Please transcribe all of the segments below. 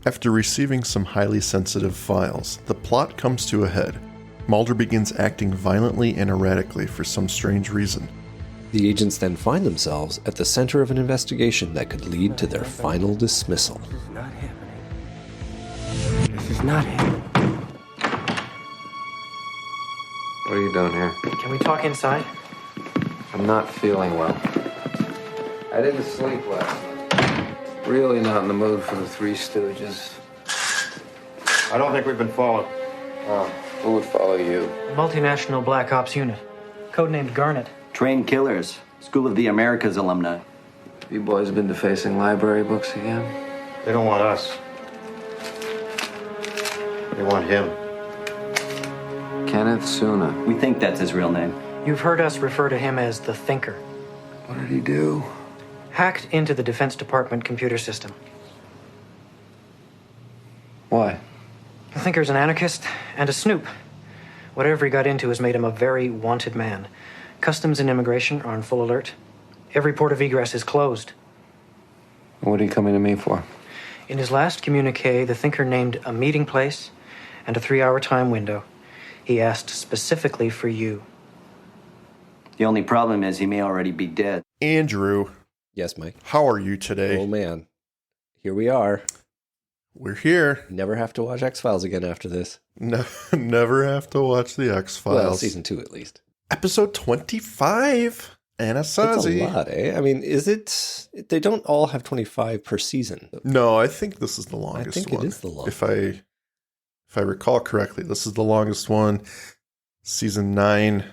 After receiving some highly sensitive files, the plot comes to a head. Mulder begins acting violently and erratically for some strange reason. The agents then find themselves at the center of an investigation that could lead to their final dismissal. This is not happening. This is not happening. What are you doing here? Can we talk inside? I'm not feeling well. I didn't sleep last night. Really not in the mood for the Three Stooges. I don't think we've been followed. Oh, who would follow you? A multinational Black Ops unit. Codenamed Garnet. Trained killers. School of the Americas alumni. You boys been defacing library books again? They don't want us. They want him. Kenneth Suna. We think that's his real name. You've heard us refer to him as the Thinker. What did he do? Hacked into the Defense Department computer system. Why? The Thinker's an anarchist and a snoop. Whatever he got into has made him a very wanted man. Customs and immigration are on full alert. Every port of egress is closed. What are you coming to me for? In his last communique, the Thinker named a meeting place and a 3-hour time window. He asked specifically for you. The only problem is he may already be dead. Andrew, Yes, Mike. how are you today? Oh, man. Here we are. We're here. Never have to watch X-Files again after this. Never have to watch the X-Files. Well, season 2 at least. Episode 25, Anasazi. That's a lot, eh? I mean, is it... They don't all have 25 per season. No, I think this is the longest one. I think it is the longest. If I recall correctly, this is the longest one. Season 9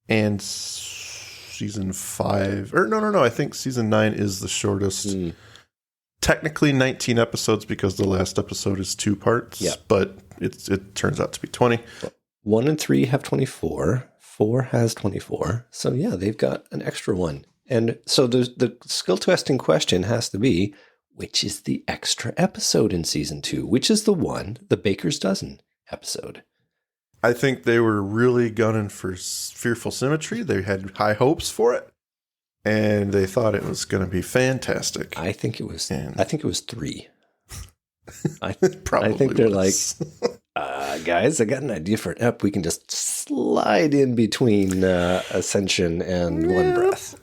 and season 5. Or no. I think season 9 is the shortest. Technically 19 episodes because the last episode is 2 parts. Yeah. But it turns out to be 20. 1 and 3 have 24. 4 has 24. So yeah, they've got an extra one. And so the skill testing question has to be, which is the extra episode in season 2? Which is the one, the Baker's Dozen episode? I think they were really gunning for Fearful Symmetry. They had high hopes for it. And they thought it was going to be fantastic. I think it was 3. I Probably think they're was. like, guys, I got an idea for an ep. We can just slide in between Ascension and One Breath.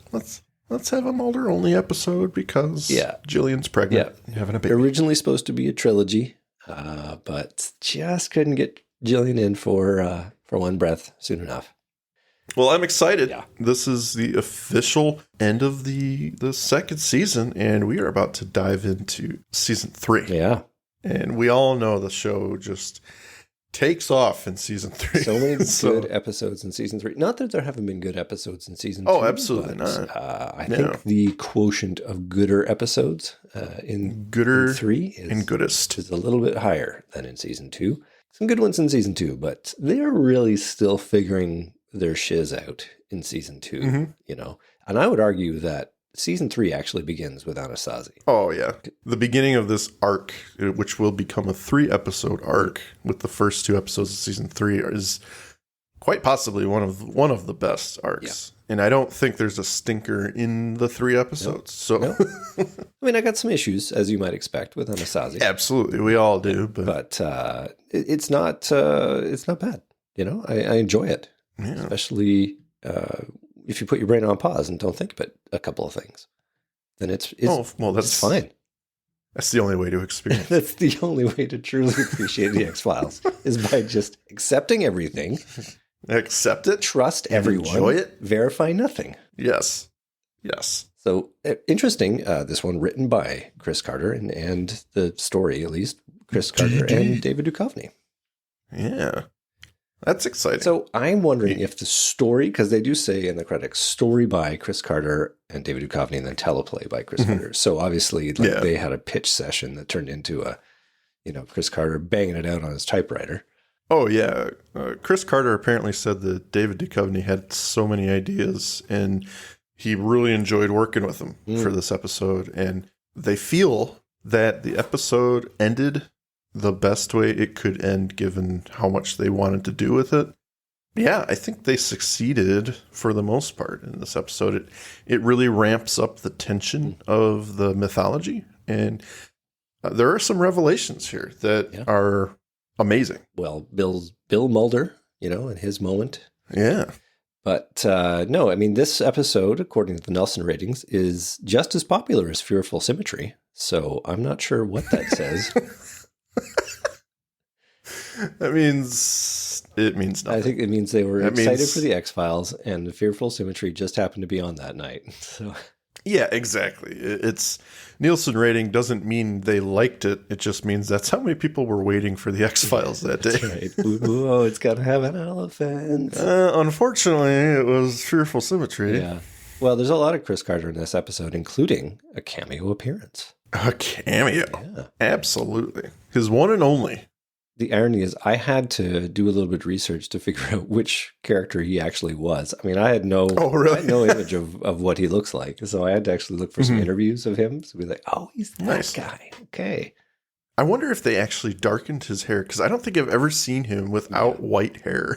Let's have a Mulder only episode because Jillian's pregnant. Yeah. Having a baby. Originally supposed to be a trilogy, but just couldn't get Jillian in for One Breath soon enough. Well, I'm excited. Yeah. This is the official end of the second season, and we are about to dive into season 3. Yeah. And we all know the show just takes off in season 3. So many good episodes in season 3. Not that there haven't been good episodes in season 2. Oh, absolutely not. I think the quotient of gooder episodes in 3 and goodest is a little bit higher than in season 2. Some good ones in season 2, but they're really still figuring their shiz out in season 2, you know. And I would argue that season 3 actually begins with Anasazi. Oh, yeah. The beginning of this arc, which will become a 3-episode arc with the first 2 episodes of season 3, is quite possibly one of the best arcs. Yeah. And I don't think there's a stinker in the 3 episodes. No. I mean, I got some issues, as you might expect, with Anasazi. Absolutely. We all do. But it's not bad. You know, I enjoy it. Yeah. Especially if you put your brain on pause and don't think about a couple of things, then it's fine. That's the only way to experience. That's the only way to truly appreciate the X-Files is by just accepting everything, accept it, trust everyone, enjoy it, verify nothing. Yes. So interesting. This one written by Chris Carter and the story, at least Chris Carter and David Duchovny. Yeah. That's exciting. So I'm wondering if the story, because they do say in the credits, story by Chris Carter and David Duchovny and then teleplay by Chris Carter. So obviously they had a pitch session that turned into Chris Carter banging it out on his typewriter. Oh, yeah. Chris Carter apparently said that David Duchovny had so many ideas and he really enjoyed working with him for this episode. And they feel that the episode ended the best way it could end given how much they wanted to do with it. Yeah, I think they succeeded for the most part in this episode. It really ramps up the tension of the mythology. And There are some revelations here that are amazing. Well, Bill Mulder, in his moment. Yeah. But no, I mean, this episode, according to the Nelson ratings, is just as popular as Fearful Symmetry. So I'm not sure what that says. It means nothing. I think it means they were excited for the X-Files, and the Fearful Symmetry just happened to be on that night. So yeah, exactly. It's Nielsen rating doesn't mean they liked it. It just means that's how many people were waiting for the X-Files that day. That's right. Ooh, it's got to have an elephant. Unfortunately, it was Fearful Symmetry. Yeah. Well, there's a lot of Chris Carter in this episode, including a cameo appearance. A cameo. Yeah. Absolutely. His one and only. The irony is I had to do a little bit of research to figure out which character he actually was. I mean, I had no image of what he looks like. So I had to actually look for some interviews of him to be like, oh, he's that guy. Okay. I wonder if they actually darkened his hair, because I don't think I've ever seen him without white hair.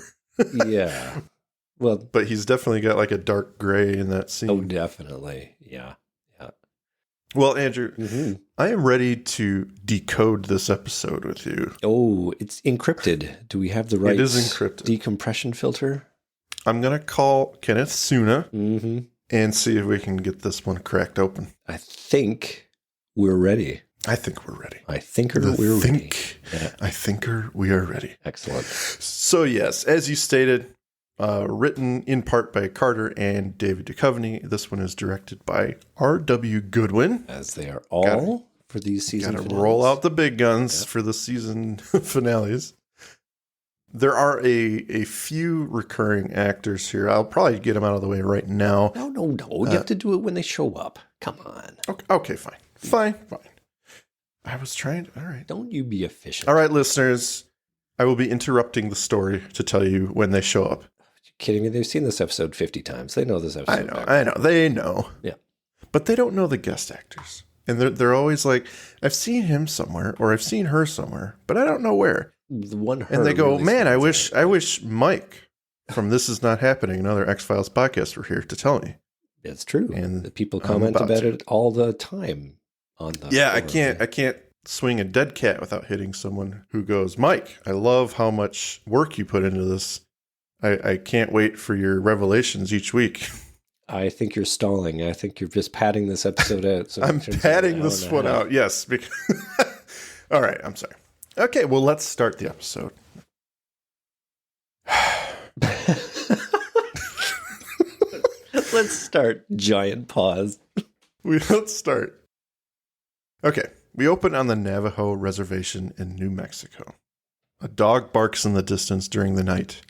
Yeah. Well, but he's definitely got like a dark gray in that scene. Oh, definitely. Yeah. Well, Andrew, I am ready to decode this episode with you. Oh, it's encrypted. Do we have the right decompression filter? I'm going to call Kenneth Suna and see if we can get this one cracked open. I think we're ready. I think we're ready. I think we're ready. I think we are ready. Excellent. So, yes, as you stated, written in part by Carter and David Duchovny. This one is directed by R.W. Goodwin. As they are all for these season finales. Gotta roll out the big guns for the season finales. There are a few recurring actors here. I'll probably get them out of the way right now. No. You have to do it when they show up. Come on. Okay, fine. I was trying to... All right. Don't you be efficient. All right, listeners. I will be interrupting the story to tell you when they show up. Kidding me? They've seen this episode 50 times. They know this episode. I know. They know. Yeah. But they don't know the guest actors. And they're always like, I've seen him somewhere or I've seen her somewhere, but I don't know where. The one her and they go, really man, I wish Mike from This Is Not Happening, another X-Files podcast, were here to tell me. It's true. And the people comment about it all the time on the Yeah, I can't swing a dead cat without hitting someone who goes, Mike, I love how much work you put into this. I can't wait for your revelations each week. I think you're stalling. I think you're just padding this episode out. So I'm padding this one out, yes. All right, I'm sorry. Okay, well, let's start the episode. Let's start. Giant pause. Let's start. Okay, we open on the Navajo Reservation in New Mexico. A dog barks in the distance during the night.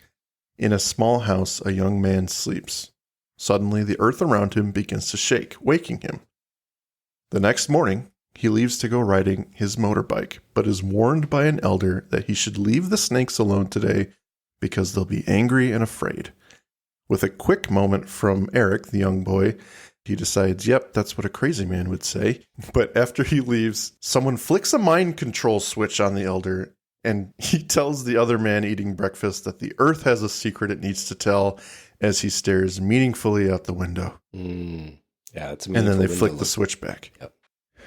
In a small house, a young man sleeps. Suddenly, the earth around him begins to shake, waking him. The next morning, he leaves to go riding his motorbike, but is warned by an elder that he should leave the snakes alone today because they'll be angry and afraid. With a quick moment from Eric, the young boy, he decides, yep, that's what a crazy man would say. But after he leaves, someone flicks a mind control switch on the elder, and he tells the other man eating breakfast that the earth has a secret it needs to tell as he stares meaningfully out the window. Yeah, it's and then they flick the switch back. Yep.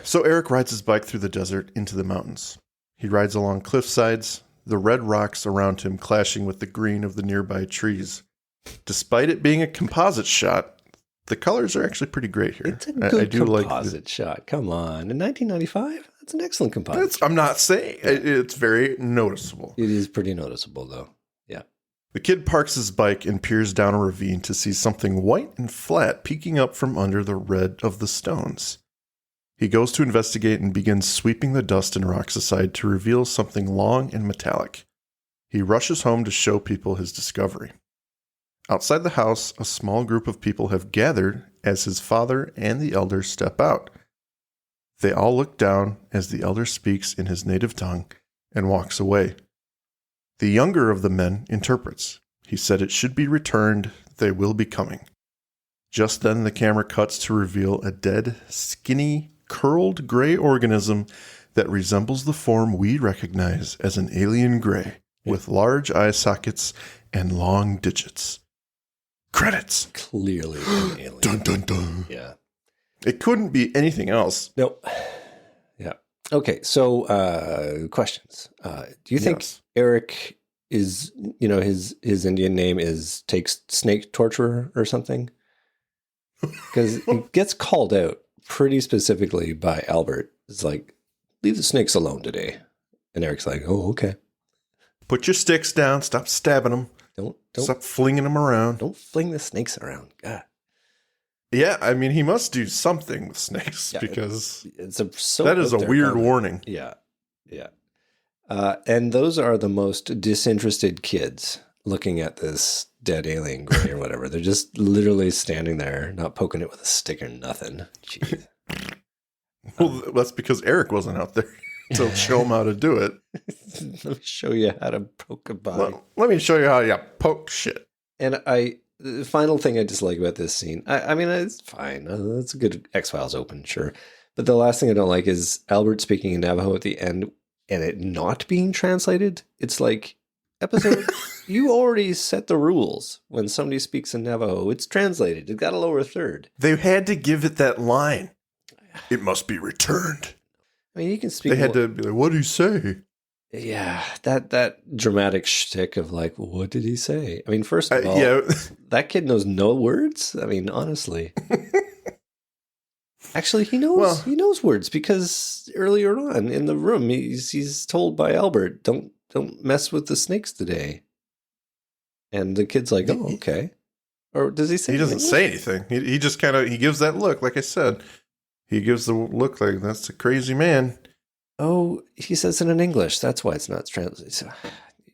So Eric rides his bike through the desert into the mountains. He rides along cliff sides, the red rocks around him clashing with the green of the nearby trees. Despite it being a composite shot, the colors are actually pretty great here. It's a good composite shot. Come on. In 1995? That's an excellent composite shot. I'm not saying. It's very noticeable. It is pretty noticeable, though. Yeah. The kid parks his bike and peers down a ravine to see something white and flat peeking up from under the red of the stones. He goes to investigate and begins sweeping the dust and rocks aside to reveal something long and metallic. He rushes home to show people his discovery. Outside the house, a small group of people have gathered as his father and the elder step out. They all look down as the elder speaks in his native tongue and walks away. The younger of the men interprets. He said it should be returned. They will be coming. Just then the camera cuts to reveal a dead, skinny, curled gray organism that resembles the form we recognize as an alien gray, with large eye sockets and long digits. Credits! Clearly an alien. Dun, dun, dun. Yeah. It couldn't be anything else. Nope. Yeah. Okay, so questions. Do you think Yes. Eric is, his Indian name takes snake torturer or something? Because he gets called out pretty specifically by Albert. It's like, leave the snakes alone today. And Eric's like, oh, okay. Put your sticks down. Stop stabbing them. Don't Stop flinging them around. don't fling the snakes around. God. Yeah, I mean, he must do something with snakes Yeah, because It's so that is out a there weird comment. warning. Yeah. And those are the most disinterested kids looking at this dead alien gray or whatever. They're just literally standing there, not poking it with a stick or nothing. Jeez. Well, that's because Eric wasn't out there to show him how to do it. Let me show you how to poke a body. Well, let me show you how you poke shit. And the final thing I dislike about this scene, I mean, it's fine. It's a good X-Files open, sure. But the last thing I don't like is Albert speaking in Navajo at the end and it not being translated. It's like, episode, you already set the rules. When somebody speaks in Navajo, it's translated. It got a lower third. They had to give it that line. It must be returned. I mean, you can speak. They had to be like, what do you say? Yeah, that dramatic shtick of like, what did he say? I mean, first of all, Yeah. that kid knows no words. I mean, honestly. Actually, he knows words because earlier on in the room, he's told by Albert, don't mess with the snakes today. And the kid's like, oh, okay. Or does he say He doesn't anything? say anything. He just kind of, he gives that look, like I said. He gives the look like, that's a crazy man. Oh, he says it in English. That's why it's not translated.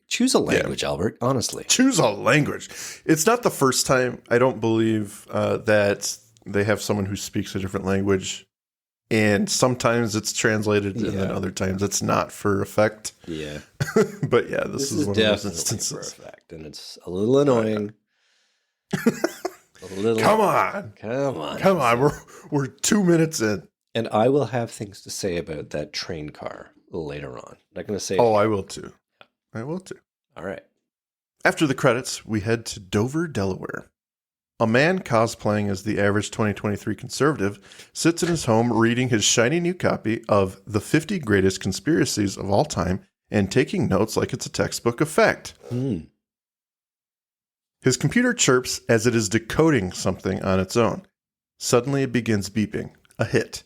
Choose a language, Albert, honestly. Choose a language. It's not the first time, I don't believe, that they have someone who speaks a different language. And sometimes it's translated, and then other times it's not for effect. Yeah. But yeah, this is one of those instances. For effect, and it's a little annoying. Come on. We're 2 minutes in. And I will have things to say about that train car later on. I'm not going to say. Oh, I will too. I will too. All right. After the credits, we head to Dover, Delaware. A man cosplaying as the average 2023 conservative sits in his home reading his shiny new copy of The 50 Greatest Conspiracies of All Time and taking notes like it's a textbook of fact. His computer chirps as it is decoding something on its own. Suddenly it begins beeping. A hit.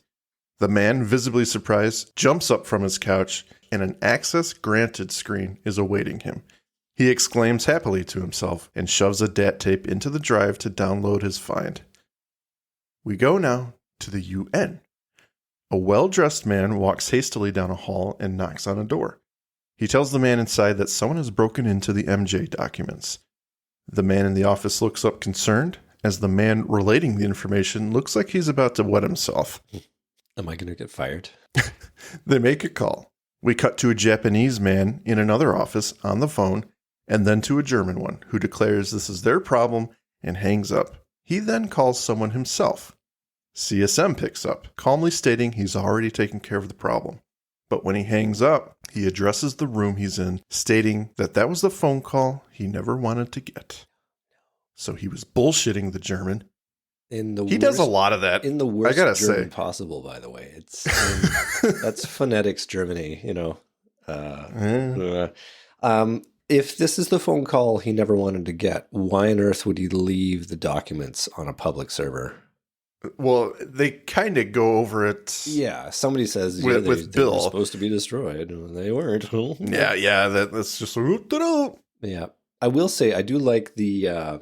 The man, visibly surprised, jumps up from his couch and an access granted screen is awaiting him. He exclaims happily to himself and shoves a DAT tape into the drive to download his find. We go now to the UN. A well-dressed man walks hastily down a hall and knocks on a door. He tells the man inside that someone has broken into the MJ documents. The man in the office looks up concerned, as the man relating the information looks like he's about to wet himself. Am I going to get fired? They make a call. We cut to a Japanese man in another office on the phone, and then to a German one who declares this is their problem and hangs up. He then calls someone himself. CSM picks up, calmly stating he's already taken care of the problem. But when he hangs up, he addresses the room he's in, stating that was the phone call he never wanted to get. So he was bullshitting the German. He does a lot of that. In the worst I gotta German say. possible, by the way. It's that's phonetics Germany, you know. If this is the phone call he never wanted to get, why on earth would he leave the documents on a public server? Well, they kind of go over it. Yeah, somebody says with they Bill. were supposed to be destroyed. They weren't. Yeah, that's just Yeah, I will say I do like the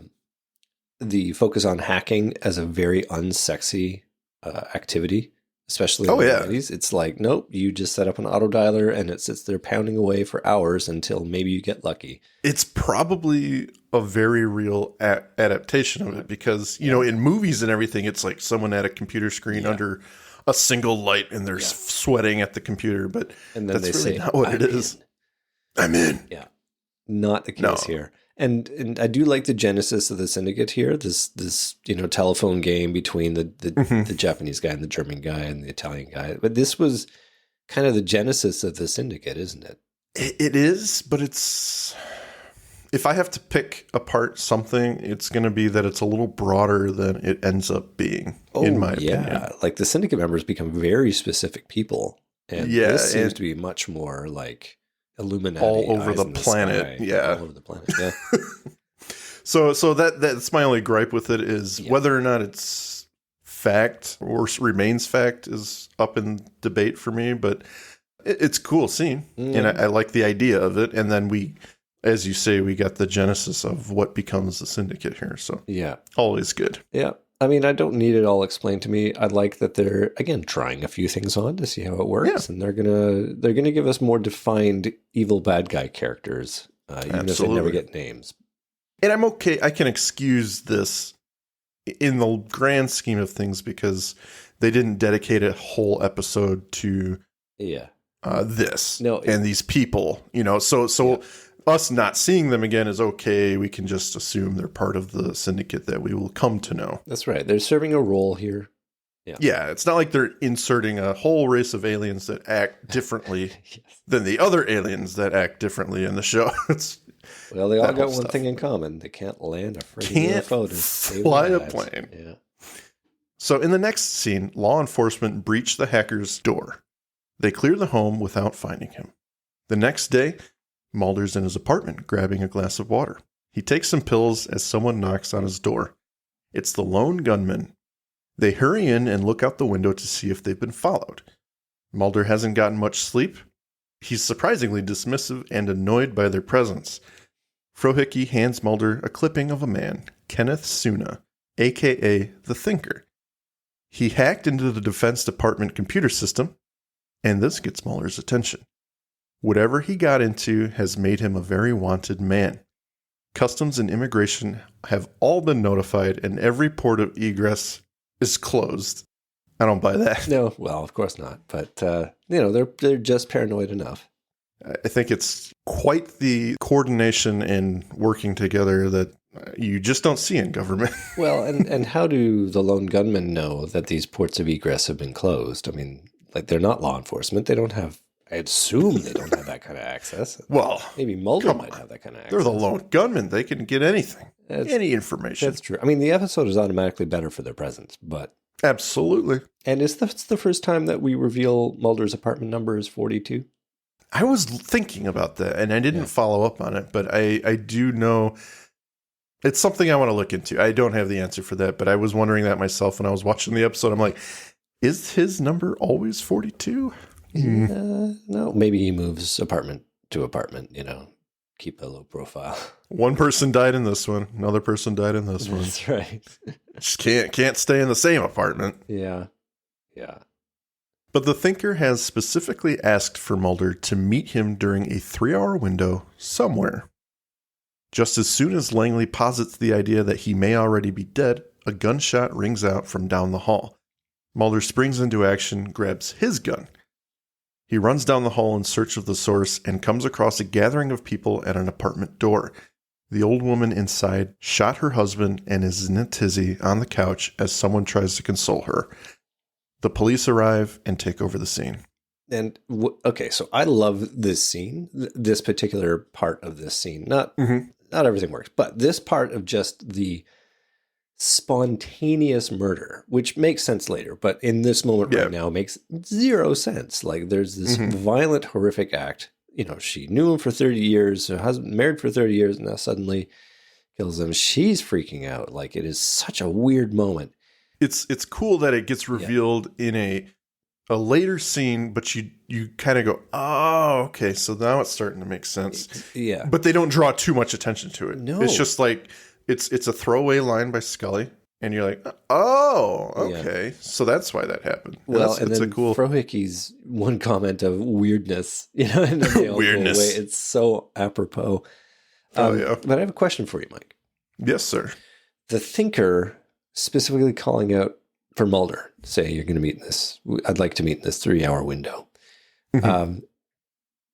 focus on hacking as a very unsexy activity, especially in the 90s. It's like, nope, you just set up an auto dialer and it sits there pounding away for hours until maybe you get lucky. It's probably a very real adaptation of it because, you know, in movies and everything, it's like someone at a computer screen under a single light and they're sweating at the computer, but and then that's they really say, not what it is. I'm in. Yeah. Not the case here. And I do like the genesis of the syndicate here. This telephone game between the Japanese guy and the German guy and the Italian guy. But this was kind of the genesis of the syndicate, isn't it? It is, but it's, if I have to pick apart something, it's going to be that it's a little broader than it ends up being, in my opinion. Like the syndicate members become very specific people. And Yeah, this seems and- to be much more like Illuminati All over eyes the in planet, sky. yeah. All over the planet, yeah. So that's my only gripe with it is whether or not it's fact or remains fact is up in debate for me, but it's a cool scene, and I like the idea of it. And then we, as you say, we got the genesis of what becomes the syndicate here. So Yeah. always good. Yeah. I mean, I don't need it all explained to me. I like that they're, again, trying a few things on to see how it works. And they're gonna give us more defined evil bad guy characters, even if they never get names. And I'm okay. I can excuse this in the grand scheme of things because they didn't dedicate a whole episode to this and these people. So us not seeing them again is okay. We can just assume they're part of the syndicate that we will come to know. That's right. They're serving a role here. Yeah, it's not like they're inserting a whole race of aliens that act differently than the other aliens that act differently in the show. Well, they all got one thing in common. They can't land a friggin' UFO to fly a plane. Yeah. So in the next scene, law enforcement breach the hacker's door. They clear the home without finding him. The next day, Mulder's in his apartment grabbing a glass of water. He takes some pills as someone knocks on his door. It's the lone gunman. They hurry in and look out the window to see if they've been followed. Mulder hasn't gotten much sleep. He's surprisingly dismissive and annoyed by their presence. Frohicke hands Mulder a clipping of a man, Kenneth Suna, a.k.a. the Thinker. He hacked into the Defense Department computer system, and this gets Mulder's attention. Whatever he got into has made him a very wanted man. Customs and Immigration have all been notified, and every port of egress is closed. I don't buy that. No, well, of course not. But, they're just paranoid enough. I think it's quite the coordination and working together that you just don't see in government. Well, and how do the lone gunmen know that these ports of egress have been closed? I mean, like, they're not law enforcement. They don't have, I assume they don't have that kind of access. Well, maybe Mulder might have that kind of access. They're the lone gunmen. They can get anything, any information. That's true. I mean, the episode is automatically better for their presence, but... Absolutely. And is this the first time that we reveal Mulder's apartment number is 42? I was thinking about that, and I didn't follow up on it, but I do know it's something I want to look into. I don't have the answer for that, but I was wondering that myself when I was watching the episode. I'm like, is his number always 42? No, maybe he moves apartment to apartment, keep a low profile. One person died in this one. Another person died in this one. That's right. Just can't stay in the same apartment. Yeah. But the Thinker has specifically asked for Mulder to meet him during a 3-hour window somewhere. Just as soon as Langley posits the idea that he may already be dead, a gunshot rings out from down the hall. Mulder springs into action, grabs his gun. He runs down the hall in search of the source and comes across a gathering of people at an apartment door. The old woman inside shot her husband and is in a tizzy on the couch as someone tries to console her. The police arrive and take over the scene. And, okay, so I love this scene, this particular part of this scene. Not everything works, but this part of just the spontaneous murder, which makes sense later, but in this moment right now makes zero sense. Like, there's this violent, horrific act. She knew him for 30 years, her husband married for 30 years, and now suddenly kills him. She's freaking out. Like, it is such a weird moment. It's cool that it gets revealed in a later scene, but you kind of go, oh, okay, so now it's starting to make sense. Yeah. But they don't draw too much attention to it. No. It's just like, it's a throwaway line by Scully, and you're like, oh, okay, so that's why that happened. Well, it's then a cool... Frohicke's one comment of weirdness, and then they all weirdness. Go away. It's so apropos. But I have a question for you, Mike. Yes, sir. The Thinker specifically calling out for Mulder, say you're going to meet in this, I'd like to meet in this 3-hour window.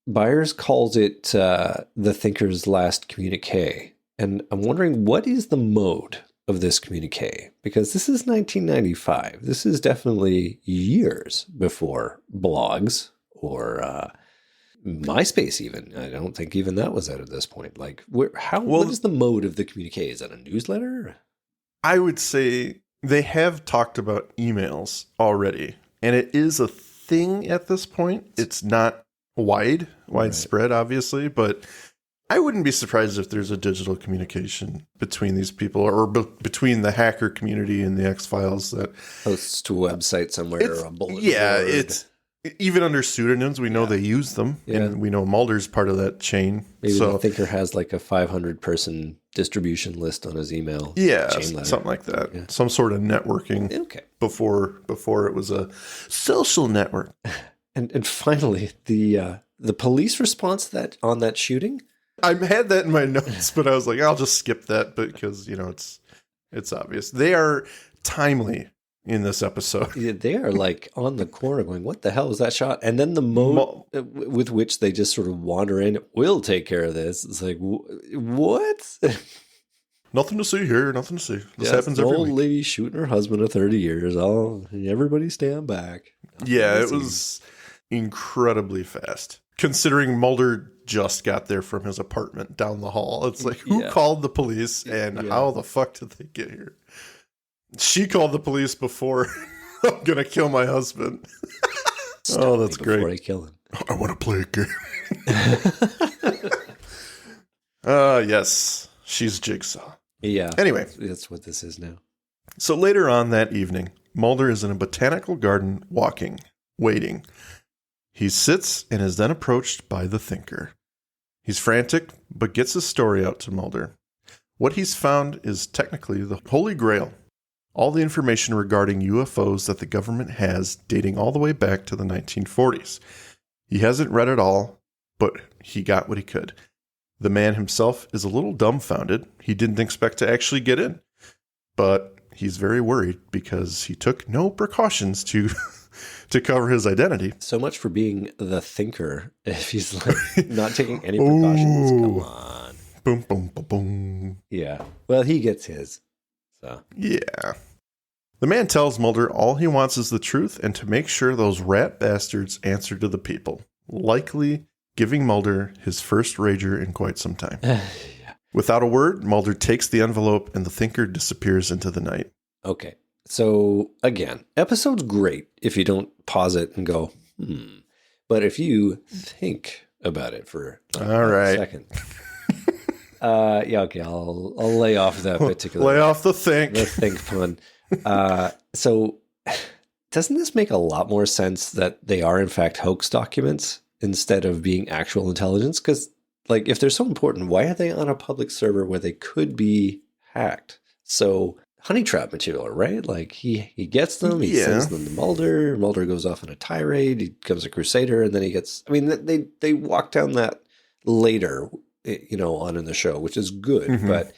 Byers calls it the Thinker's last communique. And I'm wondering, what is the mode of this communique? Because this is 1995. This is definitely years before blogs or MySpace even. I don't think even that was out at this point. Like, what is the mode of the communique? Is that a newsletter? I would say they have talked about emails already, and it is a thing at this point. It's not widespread, obviously, but I wouldn't be surprised if there's a digital communication between these people or between the hacker community and the X-Files that Posts to a website somewhere or a bulletin board. it's even under pseudonyms. We know they use them, and we know Mulder's part of that chain. Maybe the Thinker has like a 500-person distribution list on his email. Yeah, chain letter. something like that. Yeah. Some sort of networking. Okay. Before it was a social network. And finally, the police response on that shooting. I had that in my notes, but I was like, I'll just skip that because it's obvious. They are timely in this episode. Yeah, they are like on the corner going, what the hell was that shot? And then the mode with which they just sort of wander in, we'll take care of this. It's like, what? Nothing to see here. Nothing to see. This happens every week. Old lady shooting her husband of 30 years. Everybody stand back. It was incredibly fast. Considering Mulder just got there from his apartment down the hall. It's like, who called the police and how the fuck did they get here? She called the police before I'm going to kill my husband. Oh, that's great. Before I kill him. I want to play a game. Yes, she's Jigsaw. Yeah. Anyway. That's what this is now. So later on that evening, Mulder is in a botanical garden walking, waiting. He sits and is then approached by the Thinker. He's frantic, but gets his story out to Mulder. What he's found is technically the Holy Grail. All the information regarding UFOs that the government has dating all the way back to the 1940s. He hasn't read it all, but he got what he could. The man himself is a little dumbfounded. He didn't expect to actually get in. But he's very worried because he took no precautions to cover his identity. So much for being the Thinker. If he's like not taking any precautions, come on. Boom, boom, boom, boom. Yeah. Well, he gets his. So yeah. The man tells Mulder all he wants is the truth and to make sure those rat bastards answer to the people, likely giving Mulder his first rager in quite some time. Yeah. Without a word, Mulder takes the envelope and the Thinker disappears into the night. Okay. So again, episode's great if you don't pause it and go, But if you think about it for a second. Okay, I'll lay off that particular. Lay off the think. The think pun. So doesn't this make a lot more sense that they are in fact hoax documents instead of being actual intelligence? Because like if they're so important, why are they on a public server where they could be hacked? So honey trap material, right? Like he gets them, he sends them to Mulder. Mulder goes off on a tirade. He becomes a crusader, and then he gets. I mean, they walk down that later, on in the show, which is good, but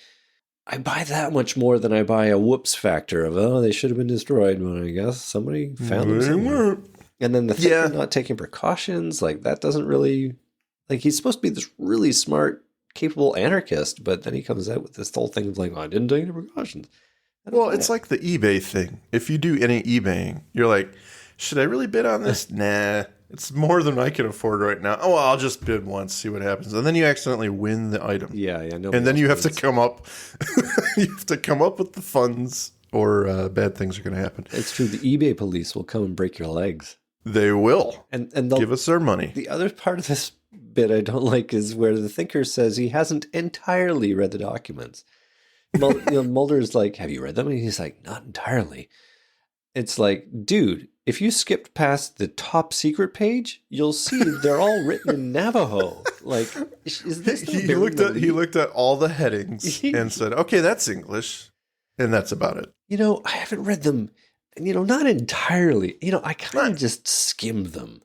I buy that much more than I buy a whoops factor of, they should have been destroyed, but I guess somebody found them somewhere. And then the thing of not taking precautions, like that doesn't really, like he's supposed to be this really smart, capable anarchist, but then he comes out with this whole thing of like, I didn't take any precautions. Well, it's like the eBay thing. If you do any eBaying, you're like, should I really bid on this? Nah. It's more than I can afford right now. Oh, well, I'll just bid once, see what happens. And then you accidentally win the item. Yeah. And then you have to come up with the funds or bad things are going to happen. It's true. The eBay police will come and break your legs. They will. And give us our money. The other part of this bit I don't like is where the Thinker says he hasn't entirely read the documents. Mulder's like, have you read them? And he's like, not entirely. It's like, dude, if you skipped past the top secret page, you'll see they're all written in Navajo. Like, is this? He looked at all the headings and said, okay, that's English. And that's about it. I haven't read them, not entirely. I kind of just skimmed them.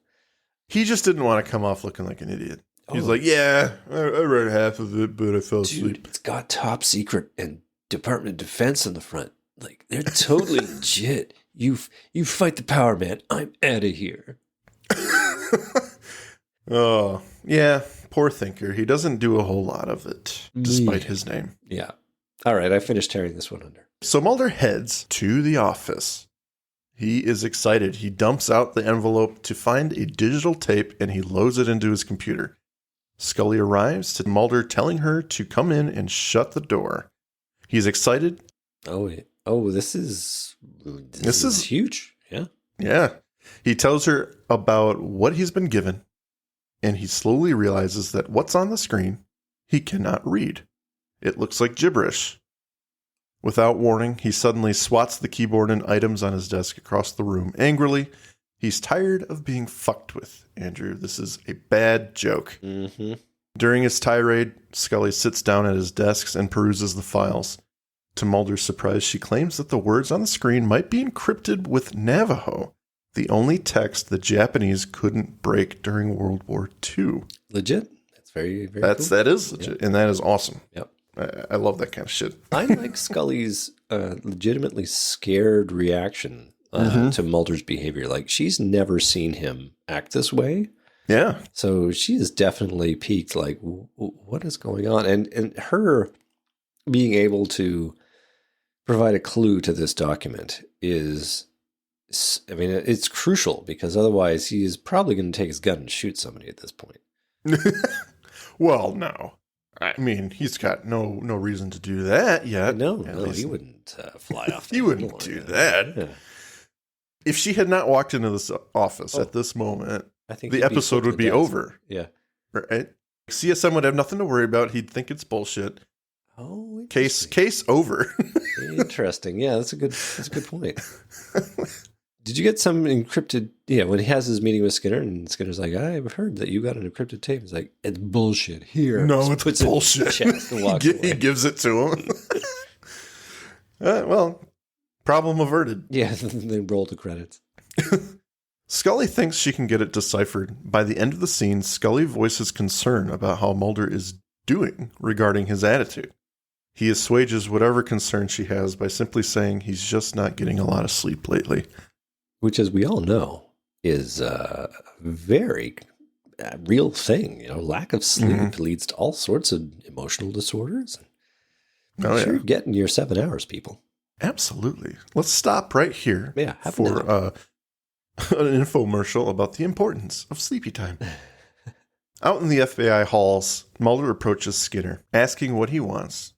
He just didn't want to come off looking like an idiot. He's like, I read half of it, but I fell asleep. Dude, it's got top secret and Department of Defense on the front. Like, they're totally legit. You fight the power, man. I'm out of here. Oh, yeah. Poor Thinker. He doesn't do a whole lot of it, despite his name. Yeah. All right, I finished tearing this one under. So Mulder heads to the office. He is excited. He dumps out the envelope to find a digital tape, and he loads it into his computer. Scully arrives to Mulder, telling her to come in and shut the door. He's excited. Oh, wait. Oh, this is huge. Yeah. Yeah. He tells her about what he's been given, and he slowly realizes that what's on the screen he cannot read. It looks like gibberish. Without warning, he suddenly swats the keyboard and items on his desk across the room angrily. He's tired of being fucked with, Andrew. This is a bad joke. Mm-hmm. During his tirade, Scully sits down at his desk and peruses the files. To Mulder's surprise, she claims that the words on the screen might be encrypted with Navajo, the only text the Japanese couldn't break during World War II. Legit. That's very, very cool. That is legit, Yep. and that is awesome. Yep. I love that kind of shit. I like Scully's legitimately scared reaction to Mulder's behavior. Like, she's never seen him act this way. Yeah. So she is definitely peaked, like, what is going on? And her being able to provide a clue to this document is, I mean, it's crucial, because otherwise he is probably going to take his gun and shoot somebody at this point. Well, no. I mean, he's got no reason to do that yet. No, At no, least he wouldn't fly off. He wouldn't do that. Yeah. If she had not walked into this office at this moment, I think the he'd be episode put to would be death. over. Yeah. Right? CSM would have nothing to worry about. He'd think it's bullshit. Oh, Case over. Interesting. Yeah, that's a good point. Did you get some encrypted? Yeah, when he has his meeting with Skinner, and Skinner's like, "I've heard that you got an encrypted tape." He's like, "It's bullshit." Here, No, Just it's puts it in bullshit. his chest and walks He away. gives it to him. Well, problem averted. Yeah, they roll the credits. Scully thinks she can get it deciphered. By the end of the scene, Scully voices concern about how Mulder is doing regarding his attitude. He assuages whatever concern she has by simply saying he's just not getting a lot of sleep lately. Which, as we all know, is a very real thing. You know, lack of sleep leads to all sorts of emotional disorders. Oh, Sure, yeah. getting your 7 hours, people. Absolutely. Let's stop right here Yeah, have an for an infomercial about the importance of sleepy time. Out in the FBI halls, Mulder approaches Skinner, asking what he wants.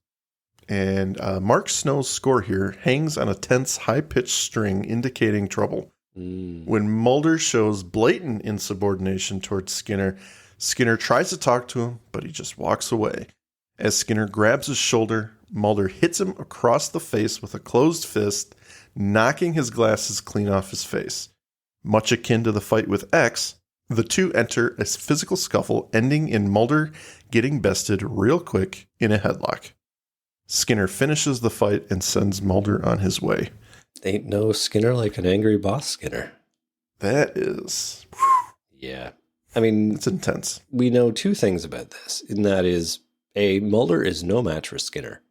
And Mark Snow's score here hangs on a tense, high-pitched string indicating trouble. When Mulder shows blatant insubordination towards Skinner, Skinner tries to talk to him, but he just walks away. As Skinner grabs his shoulder, Mulder hits him across the face with a closed fist, knocking his glasses clean off his face. Much akin to the fight with X, the two enter a physical scuffle, ending in Mulder getting bested real quick in a headlock. Skinner finishes the fight and sends Mulder on his way. Ain't no Skinner like an angry boss Skinner. That is... Yeah. I mean, it's intense. We know two things about this, and that is, A, Mulder is no match for Skinner.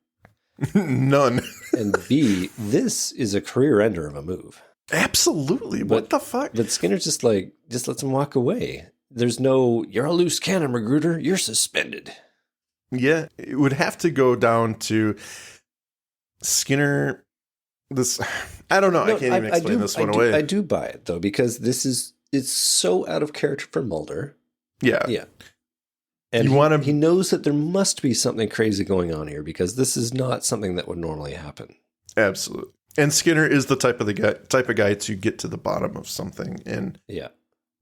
None. And B, this is a career ender of a move. Absolutely. What the fuck? But Skinner just lets him walk away. There's no, you're a loose cannon, Magruder. You're suspended. Yeah, it would have to go down to Skinner. I don't know. I can't even explain this one away. I do buy it, though, because it's so out of character for Mulder. Yeah. Yeah. And he knows that there must be something crazy going on here, because this is not something that would normally happen. Absolutely. And Skinner is the type of guy to get to the bottom of something and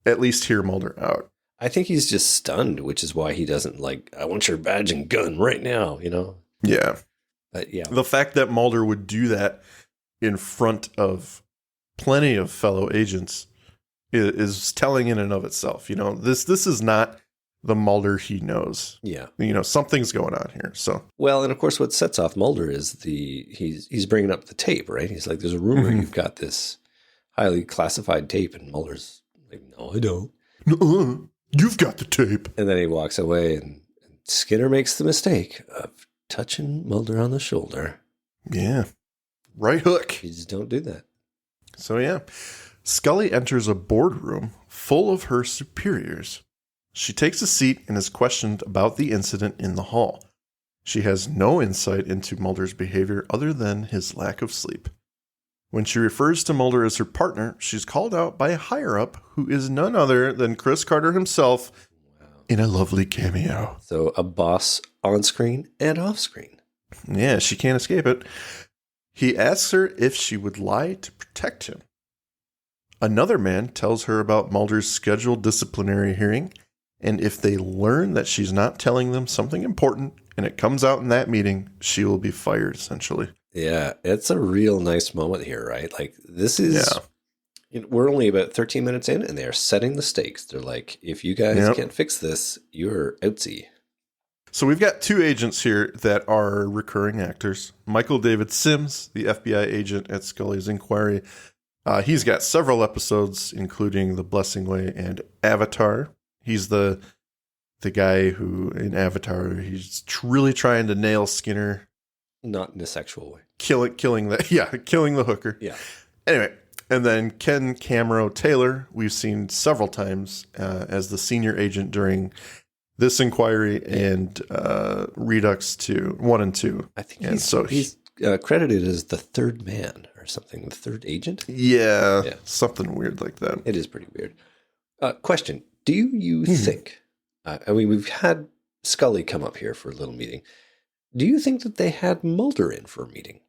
at least hear Mulder out. I think he's just stunned, which is why he doesn't I want your badge and gun right now, you know? Yeah. But yeah. The fact that Mulder would do that in front of plenty of fellow agents is telling in and of itself. You know, this is not the Mulder he knows. Yeah. You know, something's going on here. So, well, and of course what sets off Mulder is he's bringing up the tape, right? He's like, there's a rumor you've got this highly classified tape, and Mulder's like, no, I don't. Nuh-uh. You've got the tape. And then he walks away, and Skinner makes the mistake of touching Mulder on the shoulder. Yeah. Right hook. You just don't do that. So, yeah. Scully enters a boardroom full of her superiors. She takes a seat and is questioned about the incident in the hall. She has no insight into Mulder's behavior other than his lack of sleep. When she refers to Mulder as her partner, she's called out by a higher-up who is none other than Chris Carter himself in a lovely cameo. So a boss on screen and off screen. Yeah, she can't escape it. He asks her if she would lie to protect him. Another man tells her about Mulder's scheduled disciplinary hearing, and if they learn that she's not telling them something important and it comes out in that meeting, she will be fired, essentially. Yeah, it's a real nice moment here, right? Like, this is, we're only about 13 minutes in, and they're setting the stakes. They're like, if you guys can't fix this, you're outsy. So we've got 2 agents here that are recurring actors. Michael David Sims, the FBI agent at Scully's inquiry. He's got several episodes, including The Blessing Way and Avatar. He's the guy who, in Avatar, he's really trying to nail Skinner. Not in a sexual way. Killing the hooker. Yeah. Anyway, and then Ken Camero Taylor, we've seen several times as the senior agent during this inquiry and Redux 2, 1 and 2. I think he's credited as the third man or something, the third agent. Yeah, something weird like that. It is pretty weird. Question: do you think? I mean, we've had Scully come up here for a little meeting. Do you think that they had Mulder in for a meeting?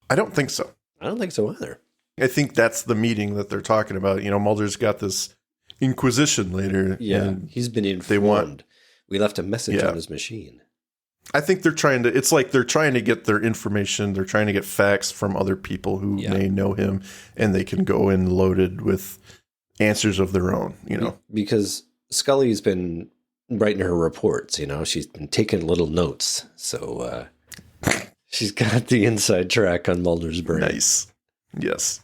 I don't think so. I don't think so either. I think that's the meeting that they're talking about. You know, Mulder's got this inquisition later. Yeah, he's been informed. We left a message on his machine. I think they're trying to get their information. They're trying to get facts from other people who may know him, and they can go in loaded with answers of their own, you know. Because Scully's been writing her reports, you know. She's been taking little notes. So she's got the inside track on Mulder's brain. Nice. Yes.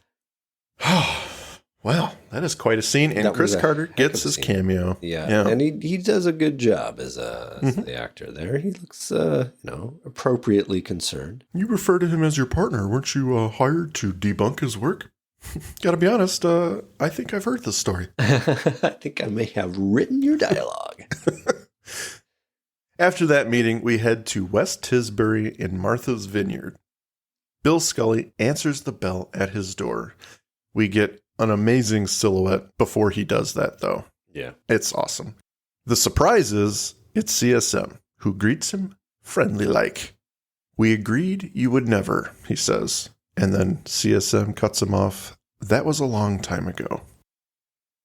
Wow, that is quite a scene. And Chris Carter gets his cameo. Yeah. And he does a good job as the actor there. He looks, appropriately concerned. You refer to him as your partner. Weren't you hired to debunk his work? Gotta be honest, I think I've heard this story. I think I may have written your dialogue. After that meeting, we head to West Tisbury in Martha's Vineyard. Bill Scully answers the bell at his door. We get an amazing silhouette before he does that, though. Yeah. It's awesome. The surprise is it's CSM, who greets him friendly-like. We agreed you would never, he says. And then CSM cuts him off. That was a long time ago.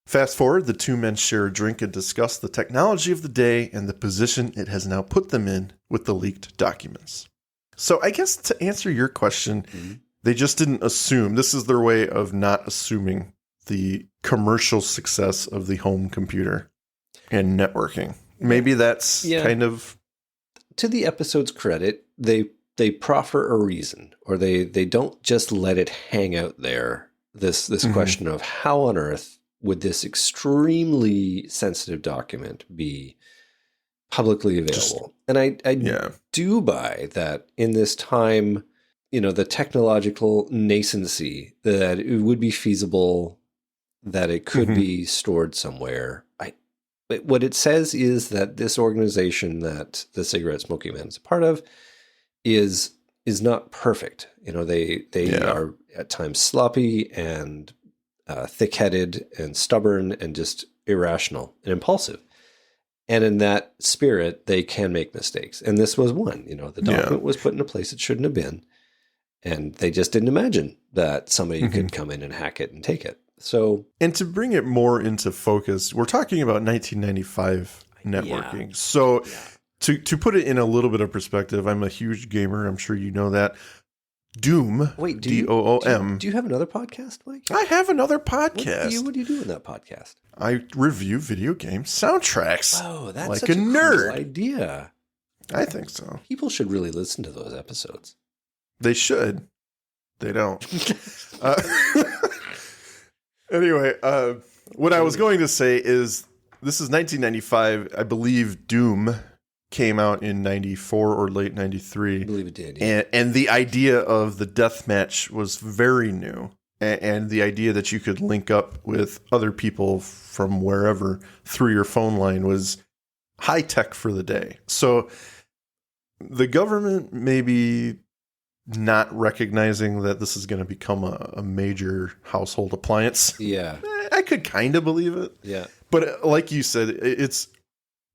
Fast forward, the 2 men share a drink and discuss the technology of the day and the position it has now put them in with the leaked documents. So I guess to answer your question, they just didn't assume. This is their way of not assuming the commercial success of the home computer and networking. Maybe that's kind of... To the episode's credit, they proffer a reason, or they don't just let it hang out there. This question of how on earth would this extremely sensitive document be publicly available? And I do buy that in this time, you know, the technological nascency, that it would be feasible that it could be stored somewhere. But what it says is that this organization that the Cigarette Smoking Man is a part of is not perfect. You know, they are at times sloppy and thick-headed and stubborn and just irrational and impulsive. And in that spirit, they can make mistakes. And this was one. You know, the document was put in a place it shouldn't have been. And they just didn't imagine that somebody could come in and hack it and take it. So, and to bring it more into focus, we're talking about 1995 networking. So to put it in a little bit of perspective, I'm a huge gamer. I'm sure you know that. Doom, D-O-O-M. Do you have another podcast, Mike? I have another podcast. What do you do in that podcast? I review video game soundtracks. Oh, that's like such a nerd. Cool idea. I think so. People should really listen to those episodes. They should. They don't. Anyway, what I was going to say is this is 1995. I believe Doom came out in 94 or late 93. I believe it did. Yeah. And the idea of the deathmatch was very new. And the idea that you could link up with other people from wherever through your phone line was high tech for the day. So the government maybe not recognizing that this is going to become a major household appliance. Yeah. I could kind of believe it. Yeah. But like you said, it's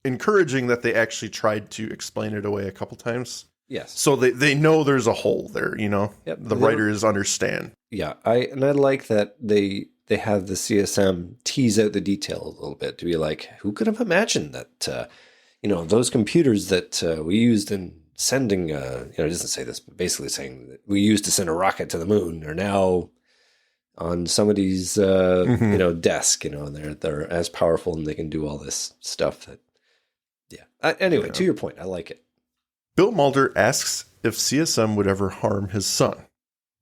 encouraging that they actually tried to explain it away a couple times. Yes. So they know there's a hole there, you know? Yep. The writers understand. Yeah. I like that they they have the CSM tease out the details a little bit to be like, who could have imagined that, those computers that we used in sending, it doesn't say this, but basically saying that we used to send a rocket to the moon are now on somebody's, desk, and they're as powerful and they can do all this stuff that, anyway, to your point, I like it. Bill Mulder asks if CSM would ever harm his son.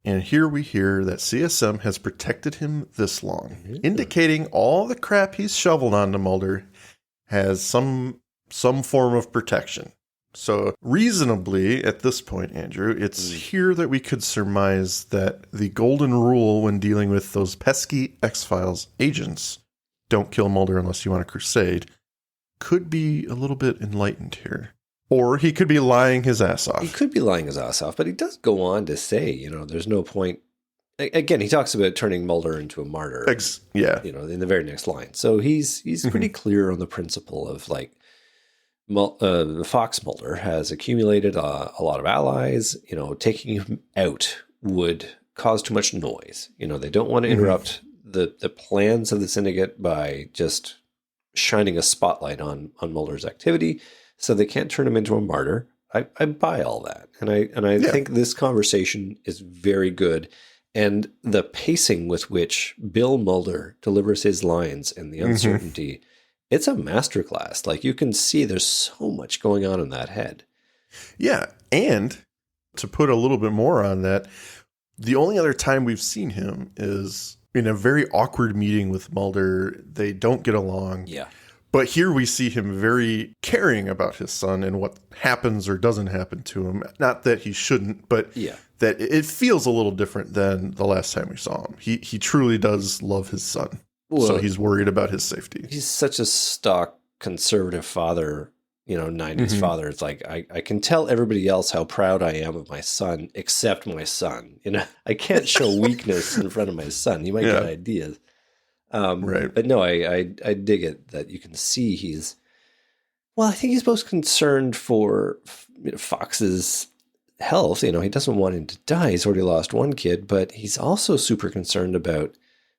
And here we hear that CSM has protected him this long, indicating all the crap he's shoveled onto Mulder has some form of protection. So reasonably, at this point, Andrew, it's here that we could surmise that the golden rule when dealing with those pesky X-Files agents, don't kill Mulder unless you want a crusade, could be a little bit enlightened here. Or he could be lying his ass off. He could be lying his ass off, but he does go on to say, there's no point. Again, he talks about turning Mulder into a martyr. In the very next line. So he's pretty clear on the principle of like, the Fox Mulder has accumulated a lot of allies. Taking him out would cause too much noise. They don't want to interrupt the plans of the syndicate by just shining a spotlight on Mulder's activity. So they can't turn him into a martyr. I buy all that. And I think this conversation is very good. And the pacing with which Bill Mulder delivers his lines and the uncertainty, it's a masterclass. Like you can see there's so much going on in that head. Yeah. And to put a little bit more on that, the only other time we've seen him is in a very awkward meeting with Mulder. They don't get along. Yeah. But here we see him very caring about his son and what happens or doesn't happen to him. Not that he shouldn't, but that it feels a little different than the last time we saw him. He truly does love his son. Well, so he's worried about his safety. He's such a stock conservative father, 90s father. It's like, I can tell everybody else how proud I am of my son, except my son. I can't show weakness in front of my son. He might get ideas. Right. But no, I dig it that you can see I think he's most concerned for Fox's health. He doesn't want him to die. He's already lost one kid, but he's also super concerned about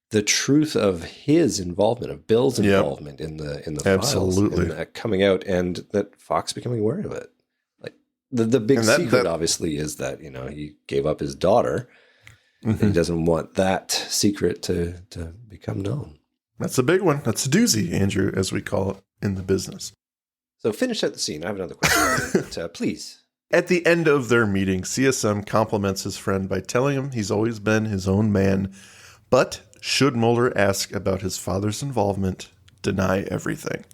the truth of his involvement, of Bill's involvement in the files and coming out, and that Fox becoming aware of it. Like the big secret obviously is that, he gave up his daughter. He doesn't want that secret to become known. That's a big one. That's a doozy, Andrew, as we call it in the business. So finish out the scene. I have another question, but, please. At the end of their meeting, CSM compliments his friend by telling him he's always been his own man, but should Mulder ask about his father's involvement, deny everything.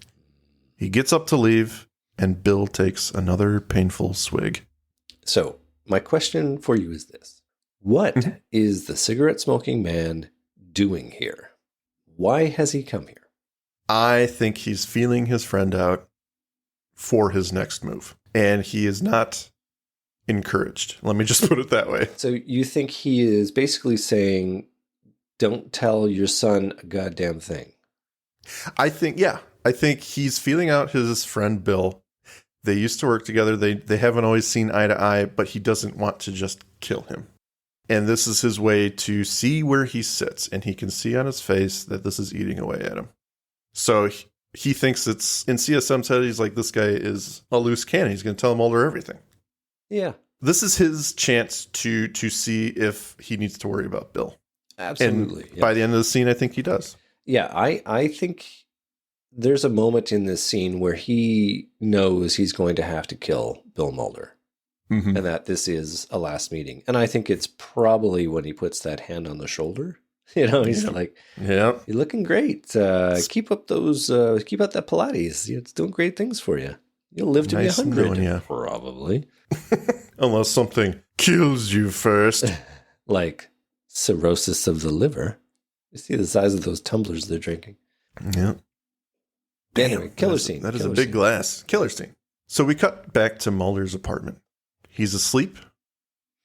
He gets up to leave, and Bill takes another painful swig. So my question for you is this. What is the cigarette-smoking man doing here? Why has he come here? I think he's feeling his friend out for his next move. And he is not encouraged. Let me just put it that way. So you think he is basically saying, don't tell your son a goddamn thing? I think he's feeling out his friend Bill. They used to work together. They haven't always seen eye to eye, but he doesn't want to just kill him. And this is his way to see where he sits, and he can see on his face that this is eating away at him. So he thinks it's, in CSM's head, he's like, this guy is a loose cannon. He's going to tell Mulder everything. Yeah. This is his chance to see if he needs to worry about Bill. Absolutely. And by the end of the scene, I think he does. Yeah, I think there's a moment in this scene where he knows he's going to have to kill Bill Mulder. And that this is a last meeting. And I think it's probably when he puts that hand on the shoulder. He's like, you're looking great. Keep up that Pilates. It's doing great things for you. You'll live to be 100. Probably. Unless something kills you first. Like cirrhosis of the liver. You see the size of those tumblers they're drinking. Yeah. Anyway, killer scene. That is a big glass. Killer scene. So we cut back to Mulder's apartment. He's asleep.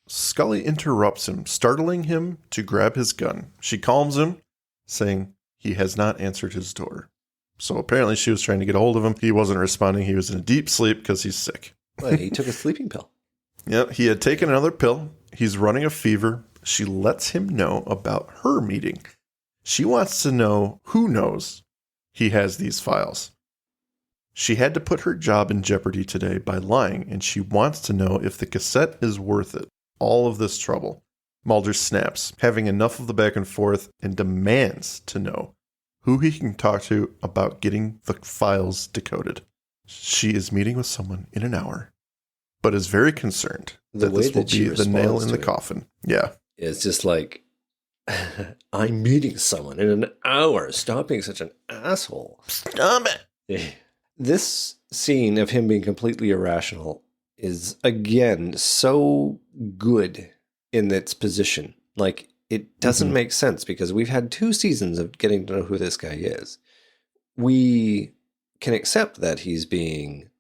Scully interrupts him, startling him to grab his gun. She calms him, saying he has not answered his door. So apparently she was trying to get a hold of him. He wasn't responding. He was in a deep sleep because he's sick. Well, he took a sleeping pill. Yep, he had taken another pill. He's running a fever. She lets him know about her meeting. She wants to know who knows he has these files. She had to put her job in jeopardy today by lying, and she wants to know if the cassette is worth it. All of this trouble. Mulder snaps, having enough of the back and forth, and demands to know who he can talk to about getting the files decoded. She is meeting with someone in an hour, but is very concerned that this will be the nail in the coffin. Yeah. It's just like, I'm meeting someone in an hour. Stop being such an asshole. Stop it. This scene of him being completely irrational is, again, so good in its position. Like, it doesn't make sense because we've had 2 seasons of getting to know who this guy is. We can accept that he's being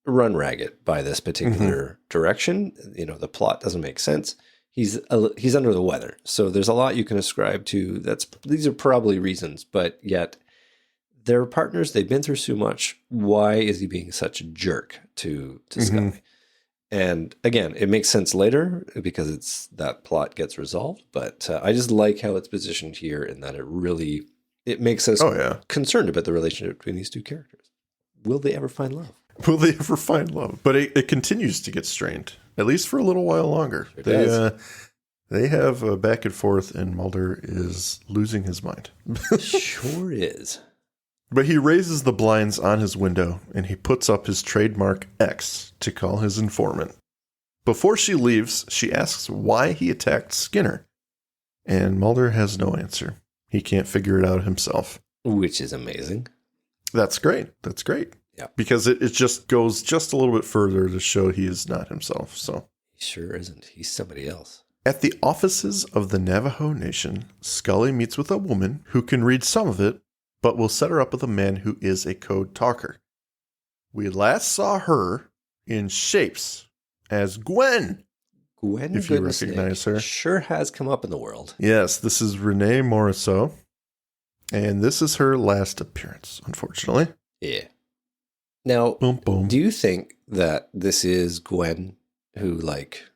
run ragged by this particular direction. You know, the plot doesn't make sense. He's under the weather. So there's a lot you can ascribe to. These are probably reasons, but yet they're partners. They've been through so much. Why is he being such a jerk to Scully? And again, it makes sense later because that plot gets resolved. But I just like how it's positioned here in that it makes us concerned about the relationship between these 2 characters. Will they ever find love? Will they ever find love? But it continues to get strained, at least for a little while longer. They have a back and forth, and Mulder is losing his mind. Sure is. But he raises the blinds on his window, and he puts up his trademark X to call his informant. Before she leaves, she asks why he attacked Skinner. And Mulder has no answer. He can't figure it out himself. Which is amazing. That's great. That's great. Yeah. Because it just goes just a little bit further to show he is not himself. So He sure isn't. He's somebody else. At the offices of the Navajo Nation, Scully meets with a woman who can read some of it, but will set her up with a man who is a code talker. We last saw her in Shapes as Gwen. Gwen, if you recognize her. Sure has come up in the world. Yes, this is Renee Morisseau, and this is her last appearance, unfortunately. Yeah. Now, Boom, boom. do you think that this is Gwen who,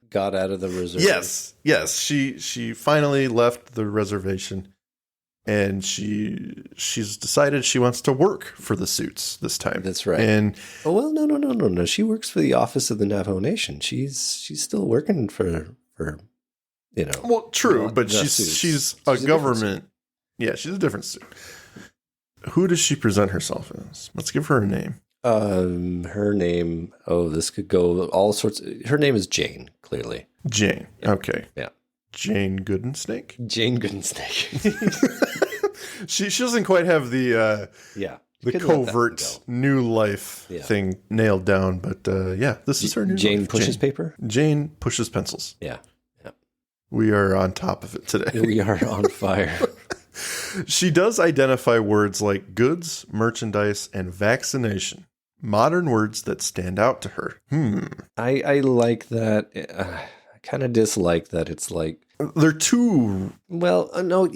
got out of the reservation? Yes. She finally left the reservation, and she's decided she wants to work for the Suits this time. That's right. And no. She works for the office of the Navajo Nation. She's still working for well, true, but she's a government. Yeah, she's a different suit. Who does she present herself as? Let's give her a name. Her name. Oh, this could go all sorts. Her name is Jane. Clearly, Jane. Yeah. Okay. Yeah. Jane Goodensnake. Jane Goodensnake. She doesn't quite have the covert new life thing nailed down, but this is her new Jane life. pushes paper. Jane pushes pencils. Yeah. We are on top of it today. We are on fire. She does identify words like goods, merchandise, and vaccination. Modern words that stand out to her. I like that. I kind of dislike that it's like... They're too... Well, no,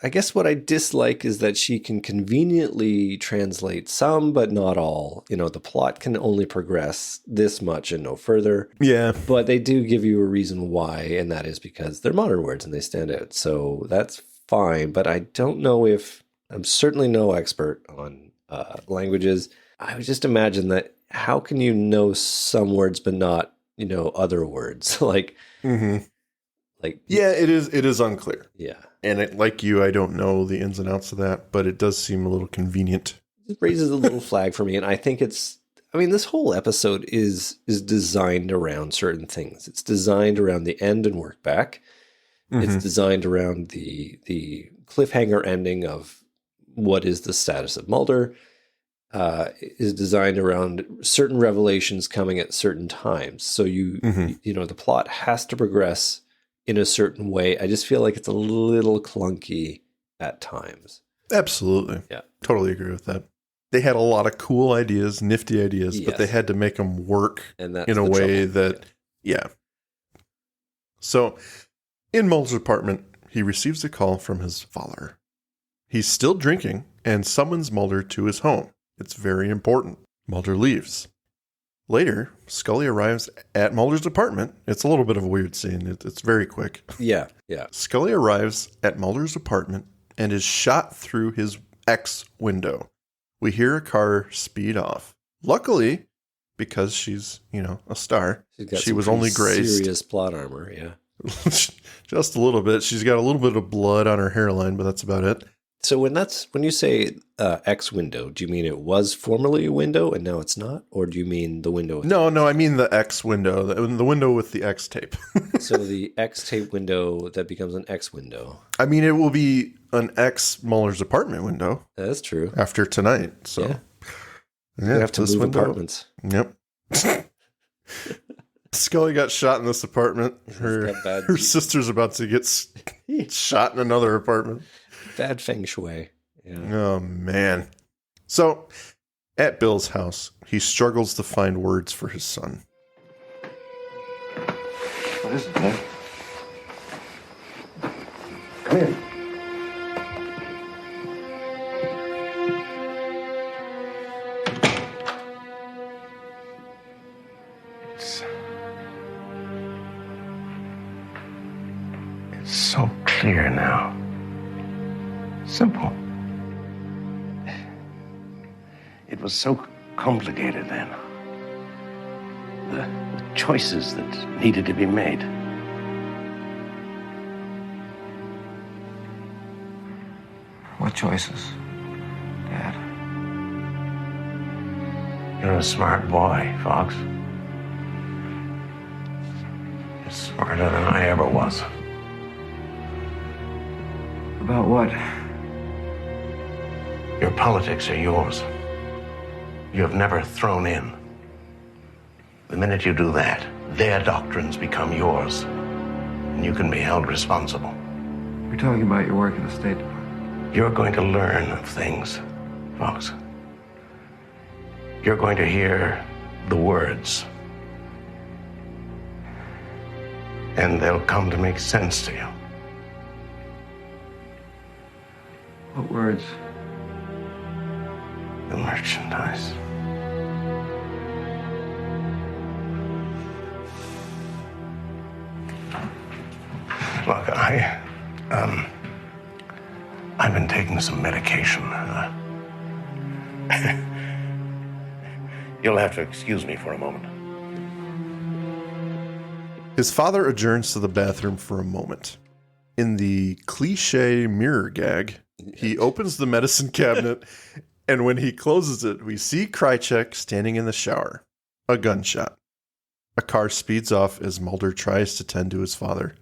I guess what I dislike is that she can conveniently translate some, but not all. The plot can only progress this much and no further. Yeah. But they do give you a reason why, and that is because they're modern words and they stand out. So that's fine, but I don't know if... I'm certainly no expert on languages. I would just imagine that how can you know some words but not, other words? Yeah, it is unclear. Yeah. And like you, I don't know the ins and outs of that, but it does seem a little convenient. It raises a little flag for me, and I think this whole episode is designed around certain things. It's designed around the end and work back. It's designed around the cliffhanger ending of what is the status of Mulder. Is designed around certain revelations coming at certain times. So the plot has to progress in a certain way. I just feel like it's a little clunky at times. Absolutely. Yeah. Totally agree with that. They had a lot of cool ideas, nifty ideas, but they had to make them work in a way that, So, in Mulder's apartment, he receives a call from his father. He's still drinking and summons Mulder to his home. It's very important. Mulder leaves. Later, Scully arrives at Mulder's apartment. It's a little bit of a weird scene. It's very quick. Yeah. Scully arrives at Mulder's apartment and is shot through his X window. We hear a car speed off. Luckily, because she's, a star, she was only grazed. Serious plot armor, yeah. Just a little bit. She's got a little bit of blood on her hairline, but that's about it. So when you say X window, do you mean it was formerly a window and now it's not? Or do you mean the window? No, I mean the X window, the window with the X tape. So the X tape window that becomes an X window. I mean, it will be an X Mulder's apartment window. That's true. After tonight. So yeah, you have to move apartments. Yep. Scully got shot in this apartment. Her sister's about to get shot in another apartment. Bad feng shui. Yeah. Oh, man. So, at Bill's house, he struggles to find words for his son. What is it, Dad? Come here. It's so clear now. Simple. It was so complicated then. The choices that needed to be made. What choices, Dad? You're a smart boy, Fox. You're smarter than I ever was. About what? Your politics are yours. You have never thrown in. The minute you do that, their doctrines become yours, and you can be held responsible. You're talking about your work in the State Department. You're going to learn of things, Fox. You're going to hear the words, and they'll come to make sense to you. What words? The merchandise. Look, I've been taking some medication. You'll have to excuse me for a moment. His father adjourns to the bathroom for a moment. In the cliche mirror gag, he opens the medicine cabinet, and when he closes it, we see Krychek standing in the shower. A gunshot. A car speeds off as Mulder tries to tend to his father.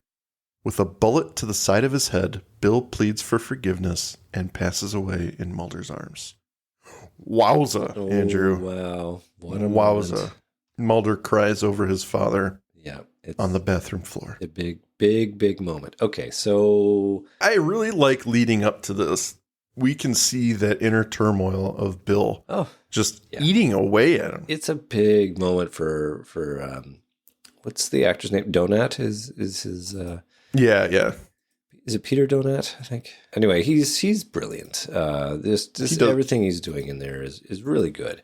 With a bullet to the side of his head, Bill pleads for forgiveness and passes away in Mulder's arms. Wowza, Andrew. Wow. What a wowza. moment. Mulder cries over his father on the bathroom floor. A big moment. Okay, so... I really like leading up to this. We can see that inner turmoil of Bill eating away at him. It's a big moment for what's the actor's name? Donat is his... Yeah. Is it Peter Donat, I think? Anyway, he's brilliant. Everything he's doing in there is really good.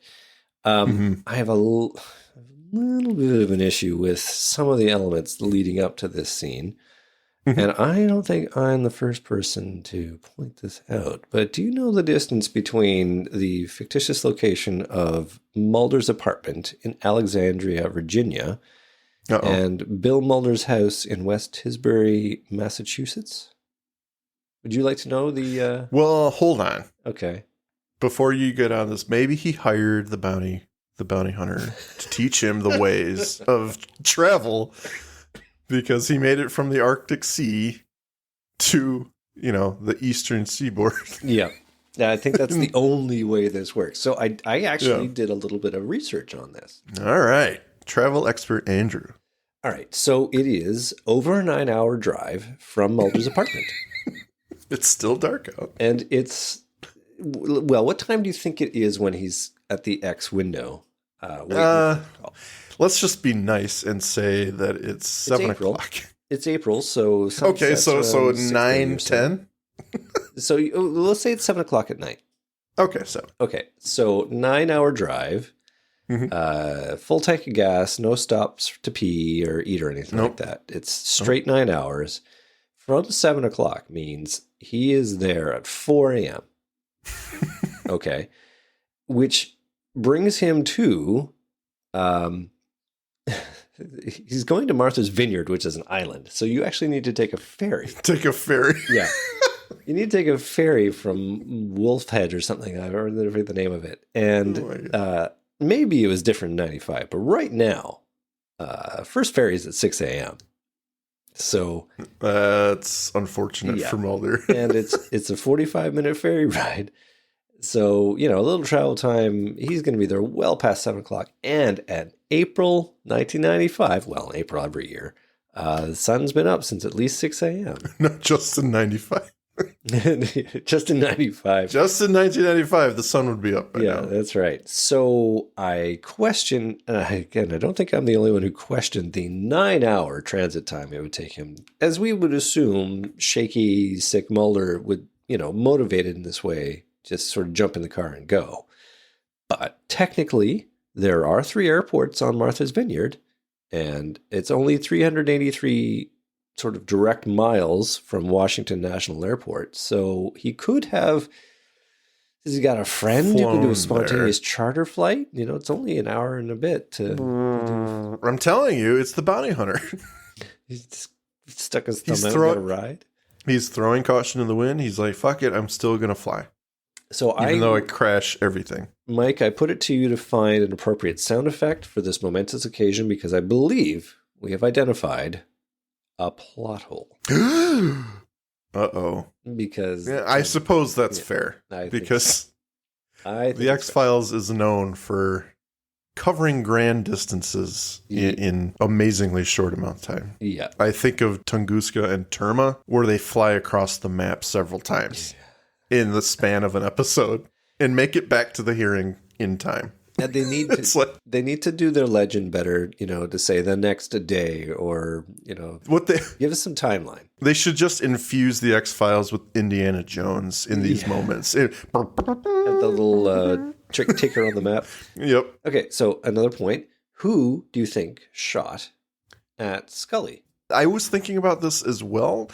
I have a little bit of an issue with some of the elements leading up to this scene. And I don't think I'm the first person to point this out. But do you know the distance between the fictitious location of Mulder's apartment in Alexandria, Virginia, and Bill Mulder's house in West Tisbury, Massachusetts? Would you like to know the... Well, hold on. Okay. Before you get on this, maybe he hired the bounty hunter to teach him the ways of travel, because he made it from the Arctic Sea to, the eastern seaboard. Yeah. I think that's the only way this works. So I actually did a little bit of research on this. All right. Travel expert Andrew. All right. So it is over a 9-hour drive from Mulder's apartment. It's still dark out. And it's, well, what time do you think it is when he's at the X window? Let's just be nice and say that it's 7 o'clock. It's April, so... Okay, so 9, 10? So let's say it's 7 o'clock at night. Okay, 7. Okay, so 9-hour drive. Full tank of gas, no stops to pee or eat or anything like that. It's straight 9 hours. From 7 o'clock means he is there at 4 a.m. Okay. Which brings him to, he's going to Martha's Vineyard, which is an island. So you actually need to take a ferry. Take a ferry. Yeah. You need to take a ferry from Wolf Head or something. I don't remember the name of it. And maybe it was different in 95, but right now, first ferry is at 6 a.m. So that's unfortunate for Mulder. And it's a 45-minute ferry ride. So, a little travel time. He's going to be there well past 7 o'clock. And at April 1995, well, April every year, the sun's been up since at least 6 a.m. Not just in 95. Just in 95. Just in 1995, the sun would be up by now. That's right. So I question, again, I don't think I'm the only one who questioned the 9-hour transit time it would take him. As we would assume, shaky, sick Mulder would, motivated in this way, just sort of jump in the car and go. But technically, there are 3 airports on Martha's Vineyard, and it's only 383 sort of direct miles from Washington National Airport. So he could have, has he got a friend who can do a spontaneous charter flight? It's only an hour and a bit to. I'm telling you, it's the bounty hunter. He's just stuck his thumb out and got a ride. He's throwing caution in the wind. He's like, fuck it, I'm still going to fly. So Even though I crash everything. Mike, I put it to you to find an appropriate sound effect for this momentous occasion because I believe we have identified a plot hole. Uh-oh. Because I suppose that's fair. Because the X-Files is known for covering grand distances in amazingly short amount of time. Yeah. I think of Tunguska and Terma, where they fly across the map several times in the span of an episode and make it back to the hearing in time. And they need to they need to do their legend better, to say the next day or, give us some timeline. They should just infuse the X-Files with Indiana Jones in these moments. At the little trick ticker on the map. Yep. Okay, so another point. Who do you think shot at Scully? I was thinking about this as well.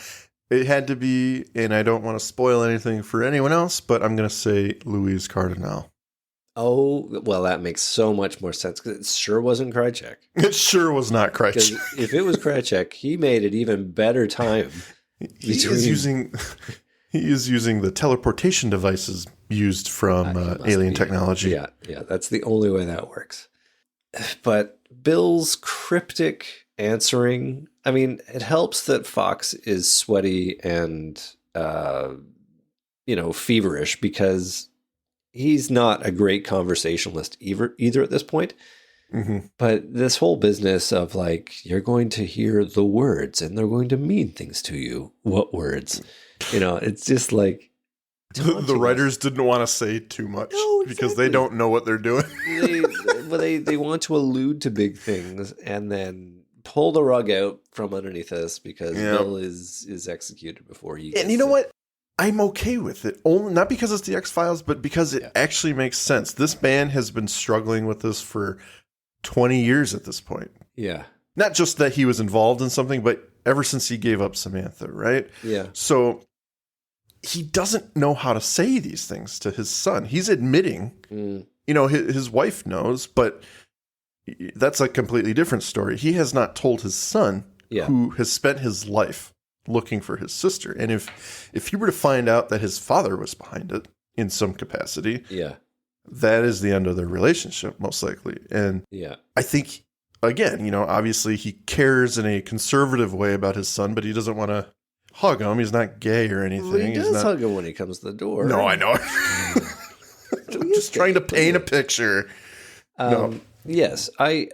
It had to be, and I don't want to spoil anything for anyone else, but I'm going to say Louise Cardinal. Oh, well, that makes so much more sense because it sure wasn't Krychek. It sure was not Krychek. If it was Krychek, he made it even better time. He is using the teleportation devices used from alien technology. Yeah, that's the only way that works. But Bill's cryptic answering, it helps that Fox is sweaty and, feverish because he's not a great conversationalist either at this point. Mm-hmm. But this whole business of you're going to hear the words and they're going to mean things to you. What words? It's just like. The writers didn't want to say too much because they don't know what they're doing. they want to allude to big things and then pull the rug out from underneath us because Bill is executed before he gets. And you know what? I'm okay with it. Only not because it's the X-Files, but because it actually makes sense. This man has been struggling with this for 20 years at this point. Yeah. Not just that he was involved in something, but ever since he gave up Samantha, right? Yeah. So he doesn't know how to say these things to his son. He's admitting, his wife knows, but that's a completely different story. He has not told his son, who has spent his life looking for his sister. And if he were to find out that his father was behind it in some capacity, that is the end of their relationship, most likely. And I think, again, obviously he cares in a conservative way about his son, but he doesn't want to hug him. He's not gay or anything. Well, he does hug him when he comes to the door. No, I know. I'm just trying to paint a picture. No. Yes, I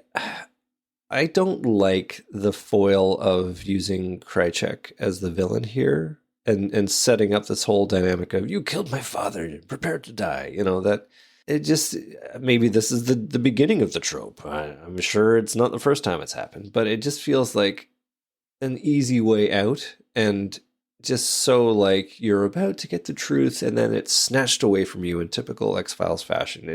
don't like the foil of using Krychek as the villain here and setting up this whole dynamic of you killed my father, prepare to die. That it just, maybe this is the beginning of the trope. I'm sure it's not the first time it's happened, but it just feels like an easy way out and just so you're about to get the truth and then it's snatched away from you in typical X-Files fashion.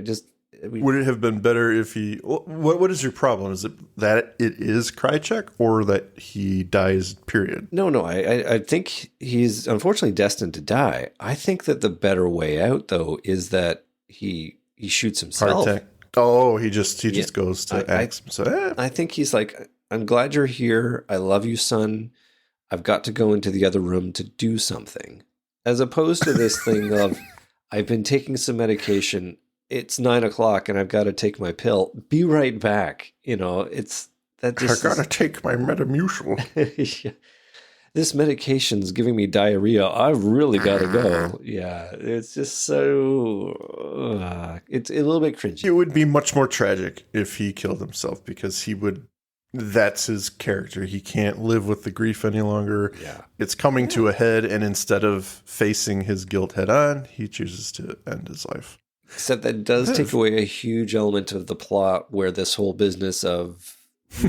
Would it have been better if he... What is your problem? Is it that it is Krychek or that he dies, period? No. I think he's unfortunately destined to die. I think that the better way out, though, is that he shoots himself. Heart attack. Oh, he just goes to ask himself. I think he's like, I'm glad you're here. I love you, son. I've got to go into the other room to do something. As opposed to this thing of, I've been taking some medication. It's 9:00 and I've got to take my pill. Be right back. You know, it's that just. I got to take my Metamucil. Yeah. This medication's giving me diarrhea. I've really got to go. Yeah, it's just so. It's a little bit cringy. It would be much more tragic if he killed himself because he would. That's his character. He can't live with the grief any longer. Yeah. It's coming to a head, and instead of facing his guilt head on, he chooses to end his life. Except that does take away a huge element of the plot where this whole business of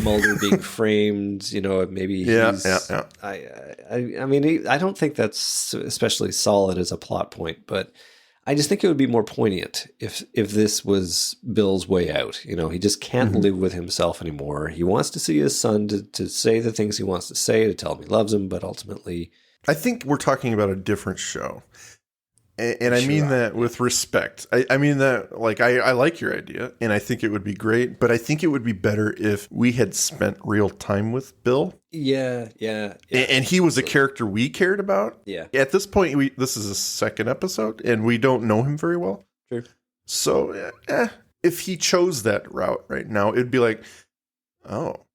Mulder being framed, you know, maybe he's... Yeah. I mean, I don't think that's especially solid as a plot point, but I just think it would be more poignant if this was Bill's way out. You know, he just can't live with himself anymore. He wants to see his son to say the things he wants to say, to tell him he loves him, but ultimately... I think we're talking about a different show. And I mean that with respect. I mean that, like, I like your idea, and I think it would be great, but I think it would be better if we had spent real time with Bill. Yeah. And he was a character we cared about. Yeah. At this point, this is a second episode, and we don't know him very well. True. So, if he chose that route right now, it'd be like, oh.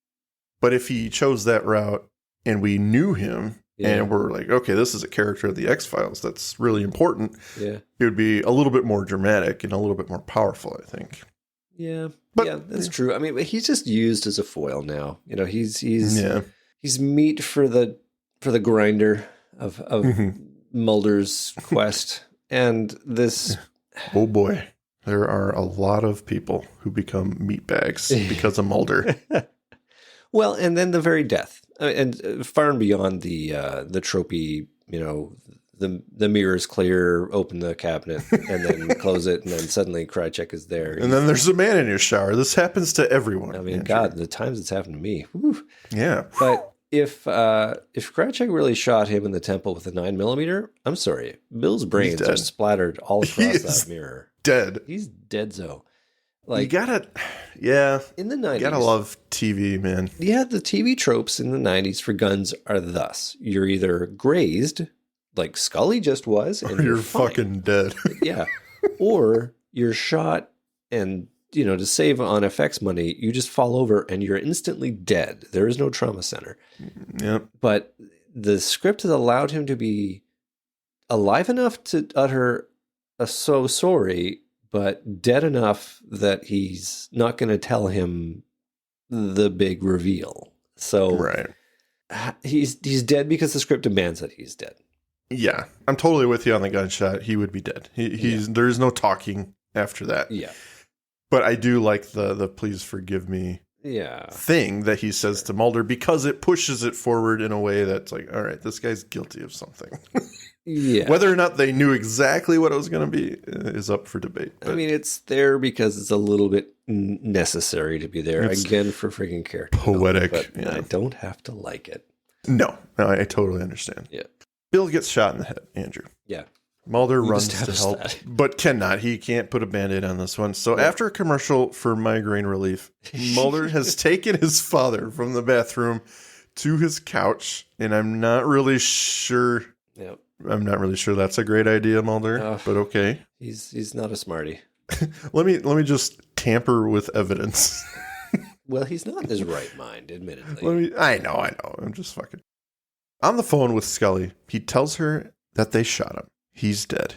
But if he chose that route and we knew him, and we're like, okay, this is a character of the X-Files that's really important. Yeah. It would be a little bit more dramatic and a little bit more powerful, I think. Yeah. But, yeah, that's true. I mean, he's just used as a foil now. You know, he's meat for the grinder of Mulder's quest. And this... Oh, boy. There are a lot of people who become meat bags because of Mulder. Well, and then the very death. And far and beyond the tropey, you know, the mirror's clear, open the cabinet, and then close it, and then suddenly Krychek is there. And then there's a man in your shower. This happens to everyone. I mean, Andrew. God, the times it's happened to me. Whew. Yeah. But if Krychek really shot him in the temple with a 9mm, I'm sorry, Bill's brains are splattered all across that mirror. Dead. He's dead-zo. Like, you gotta, yeah. In the 90s. You gotta love TV, man. Yeah, the TV tropes in the 90s for guns are thus. You're either grazed, like Scully just was, and or you're fine. fucking dead. Yeah. Or you're shot and, you know, to save on effects money, you just fall over and you're instantly dead. There is no trauma center. Yep. But the script has allowed him to be alive enough to utter a so sorry, but dead enough that he's not going to tell him the big reveal. So right. He's dead because the script demands that he's dead. Yeah, I'm totally with you on the gunshot. He would be dead. There's no talking after that. Yeah. But I do like the please forgive me thing that he says to Mulder because it pushes it forward in a way that's like, all right, this guy's guilty of something. Yeah. Whether or not they knew exactly what it was going to be is up for debate. But I mean, it's there because it's a little bit necessary to be there, again, for freaking character. Poetic. But I don't have to like it. No, I totally understand. Yeah. Bill gets shot in the head, Andrew. Yeah. Mulder runs to help, but cannot. He can't put a Band-Aid on this one. So after a commercial for migraine relief, Mulder has taken his father from the bathroom to his couch, and I'm not really sure... Yep. I'm not really sure that's a great idea, Mulder, but okay. He's not a smarty. Let me just tamper with evidence. Well, he's not in his right mind, admittedly. I know. I'm just fucking. On the phone with Scully, he tells her that they shot him. He's dead.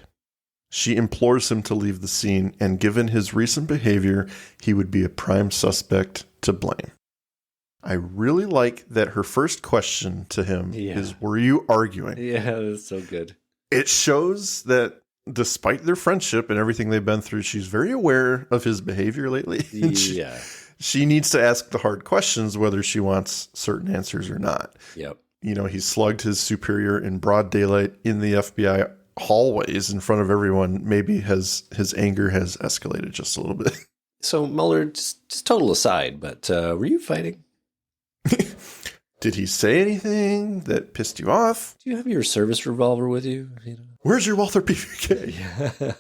She implores him to leave the scene, and given his recent behavior, he would be a prime suspect to blame. I really like that her first question to him is, were you arguing? Yeah, that's so good. It shows that despite their friendship and everything they've been through, she's very aware of his behavior lately. She needs to ask the hard questions, whether she wants certain answers or not. Yep. You know, he slugged his superior in broad daylight in the FBI hallways in front of everyone. Maybe his anger has escalated just a little bit. So, Mulder, just total aside, but were you fighting? Did he say anything that pissed you off? Do you have your service revolver with you? Where's your Walther PPK?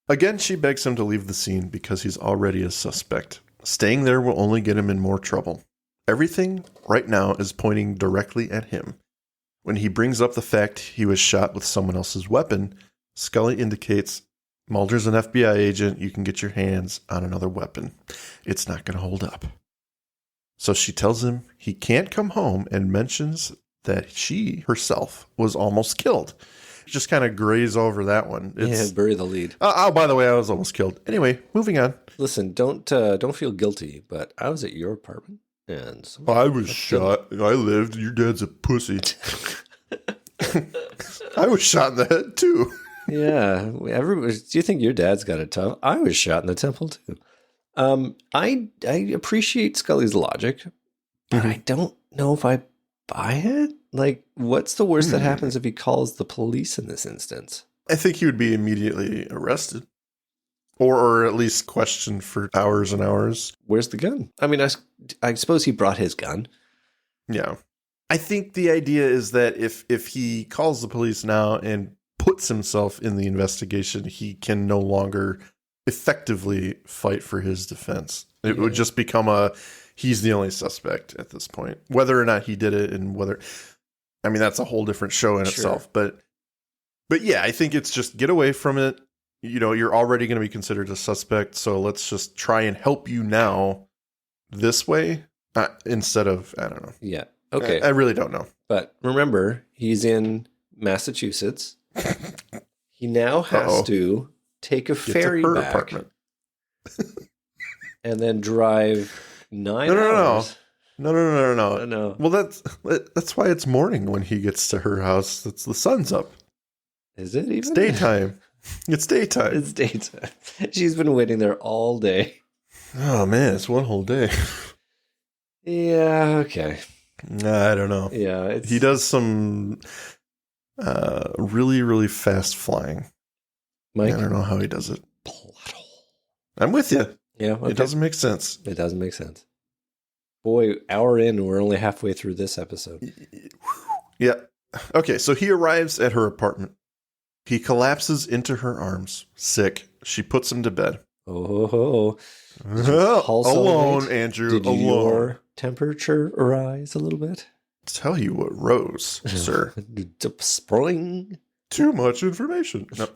Again, she begs him to leave the scene because he's already a suspect. Staying there will only get him in more trouble. Everything right now is pointing directly at him. When he brings up the fact he was shot with someone else's weapon, Scully indicates, Mulder's an FBI agent. You can get your hands on another weapon. It's not going to hold up. So she tells him he can't come home and mentions that she herself was almost killed. Just kind of graze over that one. Bury the lead. By the way, I was almost killed. Anyway, moving on. Listen, don't feel guilty, but I was at your apartment and I was shot. I lived. Your dad's a pussy. I was shot in the head too. Yeah. Do you think your dad's got a tough? I was shot in the temple too. I appreciate Scully's logic, but I don't know if I buy it. Like, what's the worst that happens if he calls the police in this instance? I think he would be immediately arrested. Or at least questioned for hours and hours. Where's the gun? I mean, I suppose he brought his gun. Yeah. I think the idea is that if he calls the police now and puts himself in the investigation, he can no longer effectively fight for his defense. It would just become he's the only suspect at this point. Whether or not he did it and I mean, that's a whole different show in itself. But yeah, I think it's just get away from it. You know, you're already going to be considered a suspect, so let's just try and help you now this way instead of, I don't know. Yeah. Okay. I really don't know. But remember, he's in Massachusetts. He now has to take a ferry back apartment. and then drive 9 hours. No. Well, that's why it's morning when he gets to her house. It's the sun's up. Is it even? It's daytime. It's daytime. It's daytime. She's been waiting there all day. Oh, man. It's one whole day. Yeah, okay. I don't know. Yeah. He does some really, really fast flying. Mike? I don't know how he does it. I'm with you. Yeah. Okay. It doesn't make sense. It doesn't make sense. Boy, hour in, we're only halfway through this episode. Yeah. Okay, so he arrives at her apartment. He collapses into her arms, sick. She puts him to bed. Oh. Alone, Andrew. Did alone. Your temperature rise a little bit? Tell you what rose, sir. Spring. Too much information. No.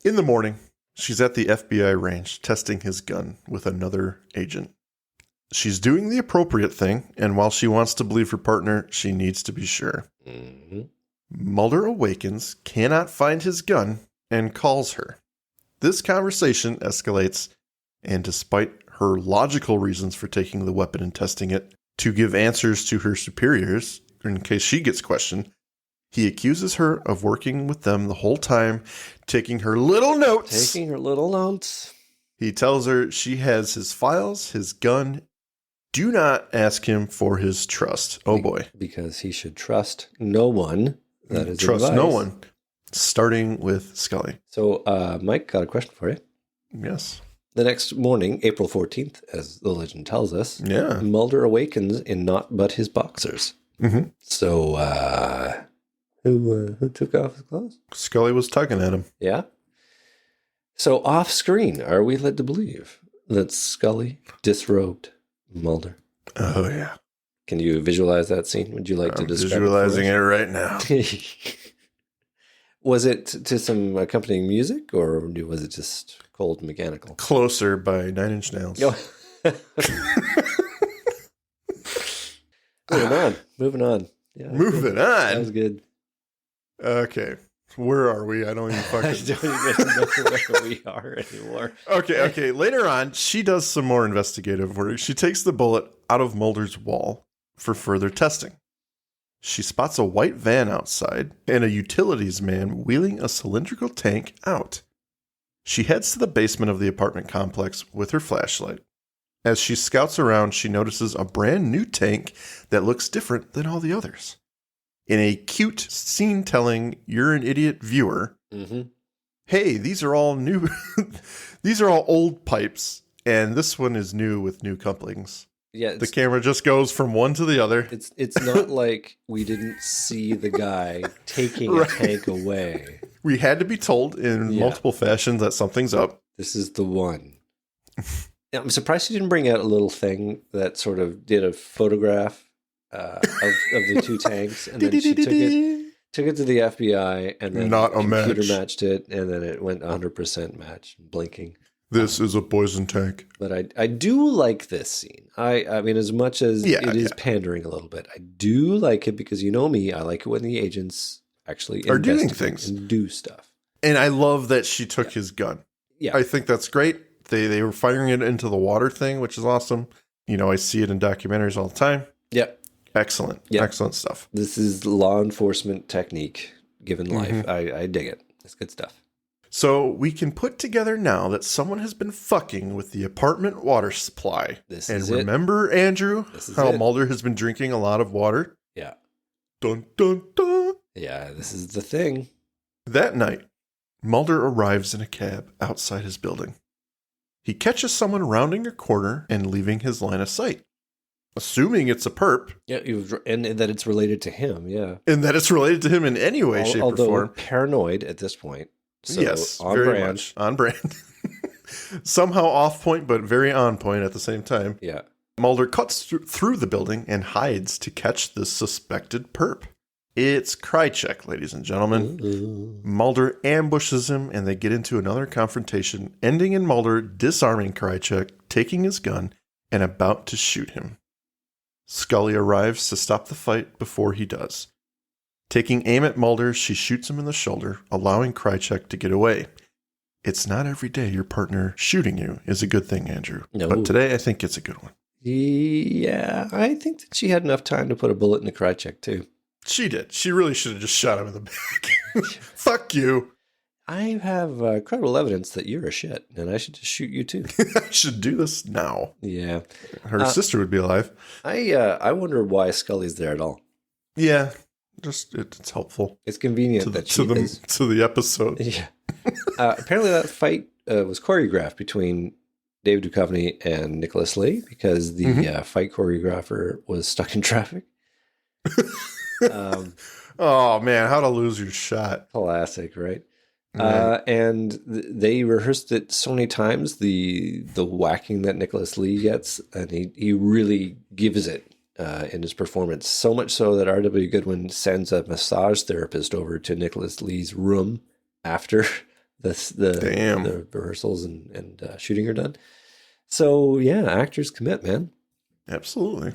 In the morning, she's at the FBI range testing his gun with another agent. She's doing the appropriate thing, and while she wants to believe her partner, she needs to be sure. Mm-hmm. Mulder awakens, cannot find his gun, and calls her. This conversation escalates, and despite her logical reasons for taking the weapon and testing it to give answers to her superiors, in case she gets questioned, he accuses her of working with them the whole time, taking her little notes. He tells her she has his files, his gun. Do not ask him for his trust. Oh boy. Because he should trust no one. That is trust advice. no one. Starting with Scully. So, Mike, got a question for you. Yes. The next morning, April 14th, as the legend tells us, yeah, Mulder awakens in naught but his boxers. Mm-hmm. So, who took off his clothes? Scully was tugging at him. Yeah. So, off screen, are we led to believe that Scully disrobed Mulder? Oh, yeah. Can you visualize that scene? Would you like to describe visualizing it right now. Was it to some accompanying music, or was it just cold mechanical? Closer by 9 Inch Nails. Moving on. Yeah, moving on. That was good. Okay. Where are we? I don't even fucking I don't even know where we are anymore. Okay. Later on, she does some more investigative work. She takes the bullet out of Mulder's wall for further testing. She spots a white van outside and a utilities man wheeling a cylindrical tank out. She heads to the basement of the apartment complex with her flashlight. As she scouts around, she notices a brand new tank that looks different than all the others. In a cute scene telling you're an idiot viewer, hey, these are all new. These are all old pipes, and this one is new with new couplings. Yeah, The camera just goes from one to the other. it's not like we didn't see the guy taking a tank away. We had to be told in multiple fashions that something's up. This is the one. I'm surprised you didn't bring out a little thing that sort of did a photograph of the two tanks, and then she took it to the FBI, and then Not a computer match. matched it, and then it went 100% match, blinking. This is a poison tank. But I do like this scene. I mean, as much as it is pandering a little bit, I do like it because you know me. I like it when the agents actually Are doing investigate things and do stuff. And I love that she took his gun. Yeah, I think that's great. They were firing it into the water thing, which is awesome. You know, I see it in documentaries all the time. Yep. Excellent. Yep. Excellent stuff. This is law enforcement technique given life. I dig it. It's good stuff. So we can put together now that someone has been fucking with the apartment water supply. This and is it. remember, Andrew, This is how it. Mulder has been drinking a lot of water? Yeah. Dun, dun, dun. Yeah, this is the thing. That night, Mulder arrives in a cab outside his building. He catches someone rounding a corner and leaving his line of sight, assuming it's a perp. Yeah, and that it's related to him, yeah. And that it's related to him in any way, shape, or Although form. paranoid at this point. So yes, on very brand. much. On brand. Somehow off point, but very on point at the same time. Yeah. Mulder cuts through the building and hides to catch the suspected perp. It's Krychek, ladies and gentlemen. Ooh. Mulder ambushes him, and they get into another confrontation, ending in Mulder disarming Krychek, taking his gun, and about to shoot him. Scully arrives to stop the fight before he does. Taking aim at Mulder, she shoots him in the shoulder, allowing Krychek to get away. It's not every day your partner shooting you is a good thing, Andrew. No. But today, I think it's a good one. Yeah, I think that she had enough time to put a bullet in the Krychek, too. She did. She really should have just shot him in the back. Fuck you. I have credible evidence that you're a shit, and I should just shoot you, too. I should do this now. Yeah. Her sister would be alive. I wonder why Scully's there at all. Yeah, just it's helpful It's convenient that she is. to the episode. Yeah. Apparently that fight was choreographed between David Duchovny and Nicholas Lee because the fight choreographer was stuck in traffic. Oh man, how to lose your shot. Classic, right? Right. And they rehearsed it so many times, the whacking that Nicholas Lee gets, and he really gives it in his performance. So much so that R.W. Goodwin sends a massage therapist over to Nicholas Lee's room after the rehearsals and shooting are done. So yeah, actors commit, man. Absolutely.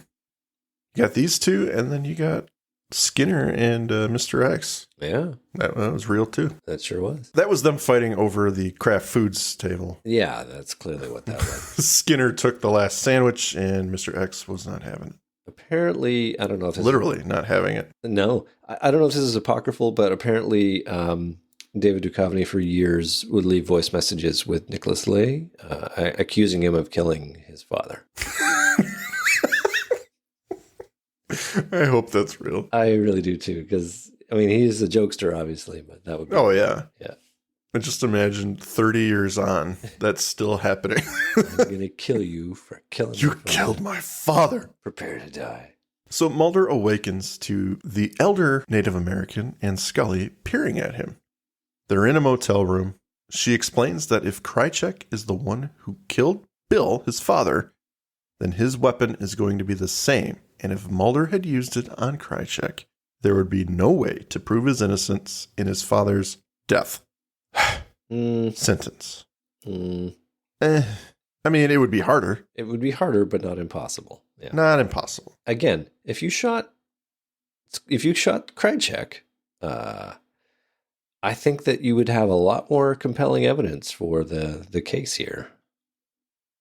You got these two, and then you got Skinner and Mr. X. Yeah, That was real too. that sure was. That was them fighting over the Kraft Foods table. Yeah, that's clearly what that was. Skinner took the last sandwich, and Mr. X was not having it. Apparently, I don't know if this Literally not having it. No, I don't know if this is apocryphal, but apparently David Duchovny for years would leave voice messages with Nicholas Lee, accusing him of killing his father. I hope that's real. I really do too, because I mean he's a jokester, obviously, but that would be Oh yeah. yeah. And just imagine 30 years on, that's still happening. I'm gonna kill you for killing. You my father. killed my father. Prepare to die. So Mulder awakens to the elder Native American and Scully peering at him. They're in a motel room. She explains that if Krychek is the one who killed Bill, his father, then his weapon is going to be the same. And if Mulder had used it on Krychek, there would be no way to prove his innocence in his father's death sentence. I mean, it would be harder. It would be harder, but not impossible. Yeah. Not impossible. Again, if you shot Krychek, I think that you would have a lot more compelling evidence for the case here.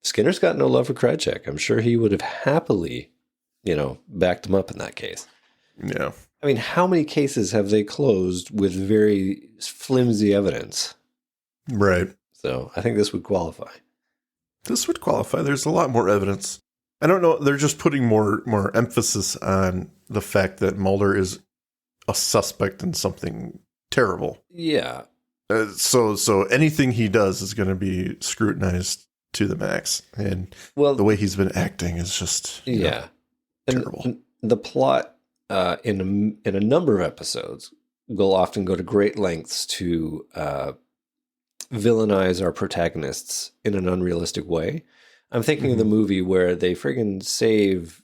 Skinner's got no love for Krychek. I'm sure he would have happily, backed him up in that case. Yeah. I mean, how many cases have they closed with very flimsy evidence? Right. So I think this would qualify. This would qualify. There's a lot more evidence. I don't know. They're just putting more emphasis on the fact that Mulder is a suspect in something terrible. Yeah. So anything he does is going to be scrutinized to the max. And the way he's been acting is just terrible. And the plot in a number of episodes will often go to great lengths to villainize our protagonists in an unrealistic way. I'm thinking of the movie where they friggin' save,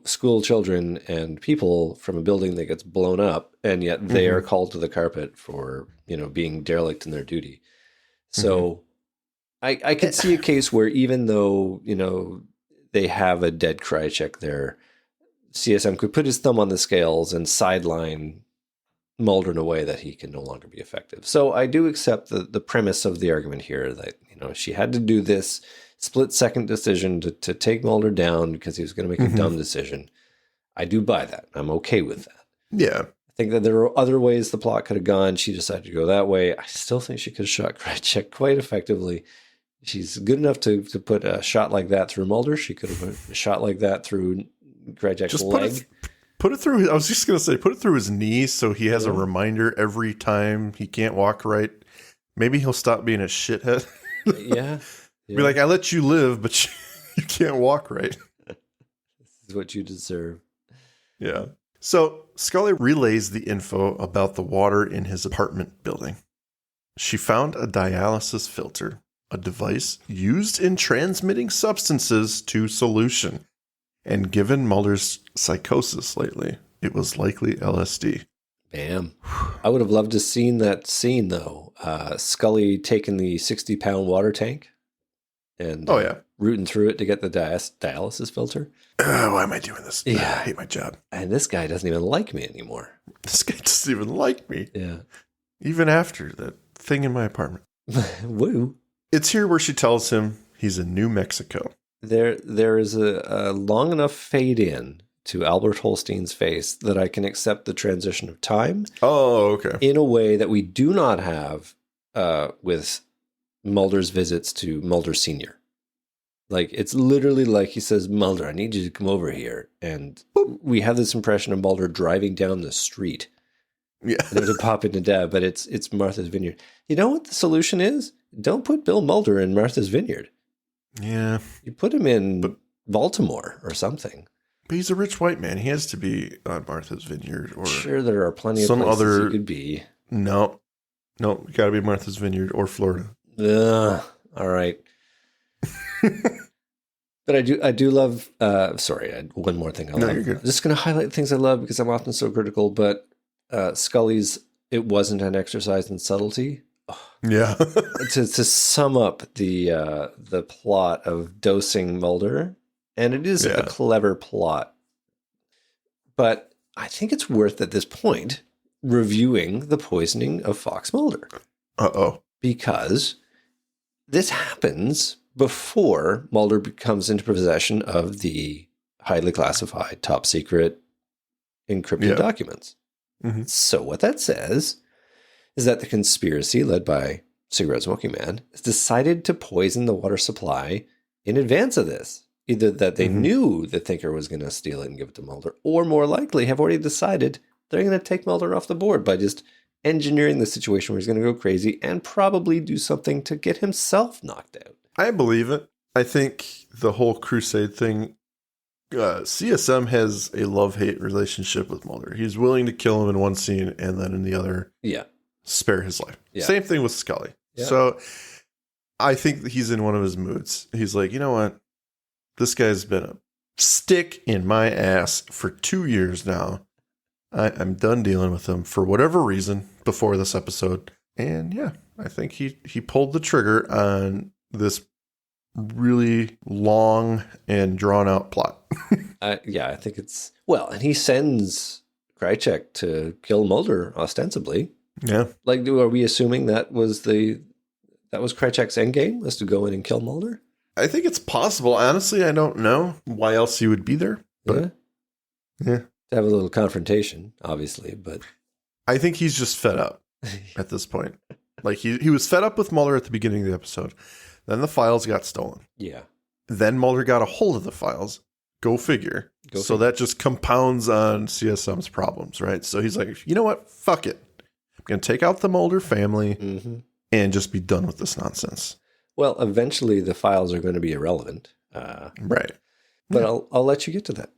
school children and people from a building that gets blown up, and yet they are called to the carpet for, being derelict in their duty. So I could see a case where even though, they have a dead Krychek there, CSM could put his thumb on the scales and sideline Mulder in a way that he can no longer be effective. So I do accept the premise of the argument here that, she had to do this split-second decision to take Mulder down because he was going to make a dumb decision. I do buy that. I'm okay with that. Yeah. I think that there are other ways the plot could have gone. She decided to go that way. I still think she could have shot Krychek quite effectively. She's good enough to put a shot like that through Mulder. She could have put a shot like that through Krychek's leg. Put it through. I was just going to say, put it through his knee so he has a reminder every time he can't walk right. Maybe he'll stop being a shithead. Yeah. Be like, I let you live, but you can't walk right. This is what you deserve. Yeah. So Scully relays the info about the water in his apartment building. She found a dialysis filter, a device used in transmitting substances to solution. And given Mulder's psychosis lately, it was likely LSD. Bam. I would have loved to have seen that scene, though. Scully taking the 60-pound water tank and rooting through it to get the dialysis filter. Why am I doing this? Yeah. I hate my job. And this guy doesn't even like me anymore. This guy doesn't even like me. Yeah. Even after that thing in my apartment. Woo. It's here where she tells him he's in New Mexico. There is a long enough fade in to Albert Holstein's face that I can accept the transition of time. Oh, okay. In a way that we do not have with Mulder's visits to Mulder Sr. Like, it's literally like he says, Mulder, I need you to come over here. And we have this impression of Mulder driving down the street. Yeah. To pop into Dad, but it's Martha's Vineyard. You know what the solution is? Don't put Bill Mulder in Martha's Vineyard. Yeah. You put him in Baltimore or something. But he's a rich white man. He has to be on Martha's Vineyard or sure, there are plenty of some places other. you could be. No, you got to be Martha's Vineyard or Florida. All right. But I do love. Sorry, one more thing. No, you're good. I'm just going to highlight things I love because I'm often so critical. But Scully's "It wasn't an exercise in subtlety." Yeah. to sum up the plot of dosing Mulder, and it is a clever plot, but I think it's worth at this point reviewing the poisoning of Fox Mulder. Uh-oh. Because this happens before Mulder comes into possession of the highly classified, top secret, encrypted documents. Mm-hmm. So what that says is that the conspiracy led by Cigarette Smoking Man has decided to poison the water supply in advance of this. Either that they knew the Thinker was going to steal it and give it to Mulder, or more likely have already decided they're going to take Mulder off the board by just engineering the situation where he's going to go crazy and probably do something to get himself knocked out. I believe it. I think the whole crusade thing, CSM has a love-hate relationship with Mulder. He's willing to kill him in one scene and then in the other spare his life. Yeah. Same thing with Scully. Yeah. So I think that he's in one of his moods. He's like, you know what? This guy's been a stick in my ass for 2 years now. I'm done dealing with him for whatever reason before this episode. And yeah, I think he pulled the trigger on this really long and drawn out plot. I think it's, well, and he sends Krychek to kill Mulder ostensibly. Yeah. Like, are we assuming that was Krychek's endgame, was to go in and kill Mulder? I think it's possible. Honestly, I don't know why else he would be there. But yeah. To have a little confrontation, obviously, but I think he's just fed up at this point. Like he was fed up with Mulder at the beginning of the episode. Then the files got stolen. Yeah. Then Mulder got a hold of the files. Go figure. So that just compounds on CSM's problems, right? So he's like, you know what? Fuck it. I'm going to take out the Mulder family Mm-hmm. and just be done with this nonsense. Well, eventually the files are going to be irrelevant. Right. But I'll let you get to that.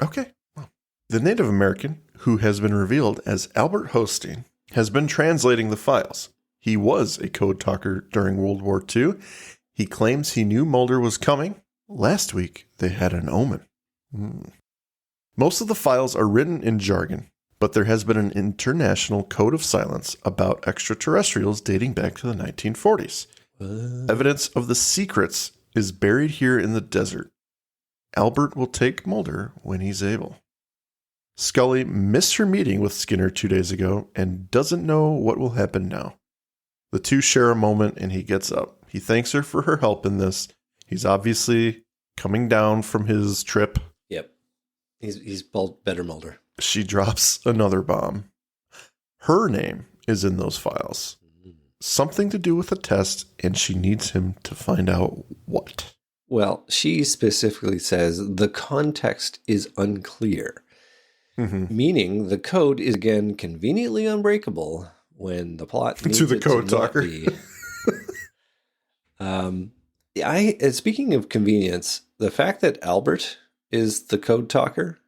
Okay. Well, the Native American, who has been revealed as Albert Hosteen, has been translating the files. He was a code talker during World War II. He claims he knew Mulder was coming. Last week, they had an omen. Most of the files are written in jargon, but there has been an international code of silence about extraterrestrials dating back to the 1940s. Evidence of the secrets is buried here in the desert. Albert will take Mulder when he's able. Scully missed her meeting with Skinner 2 days ago and doesn't know what will happen now. The two share a moment and he gets up. He thanks her for her help in this. He's obviously coming down from his trip. Yep. He's better Mulder. She drops another bomb. Her name is in those files. Something to do with a test, and she needs him to find out what. Well, she specifically says the context is unclear, meaning the code is again conveniently unbreakable when the plot needs To the it code to not talker. be. Speaking of convenience, the fact that Albert is the code talker,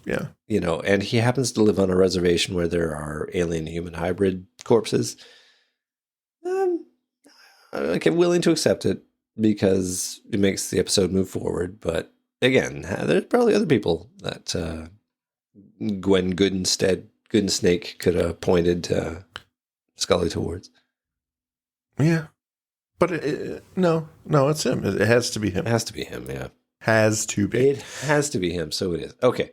Yeah. and he happens to live on a reservation where there are alien human hybrid corpses. I'm willing to accept it because it makes the episode move forward. But again, there's probably other people that Gwen Goodensnake could have pointed Scully towards. Yeah. But no, it's him. It has to be him. It has to be him, yeah. Has to be. It has to be him, so it is. Okay.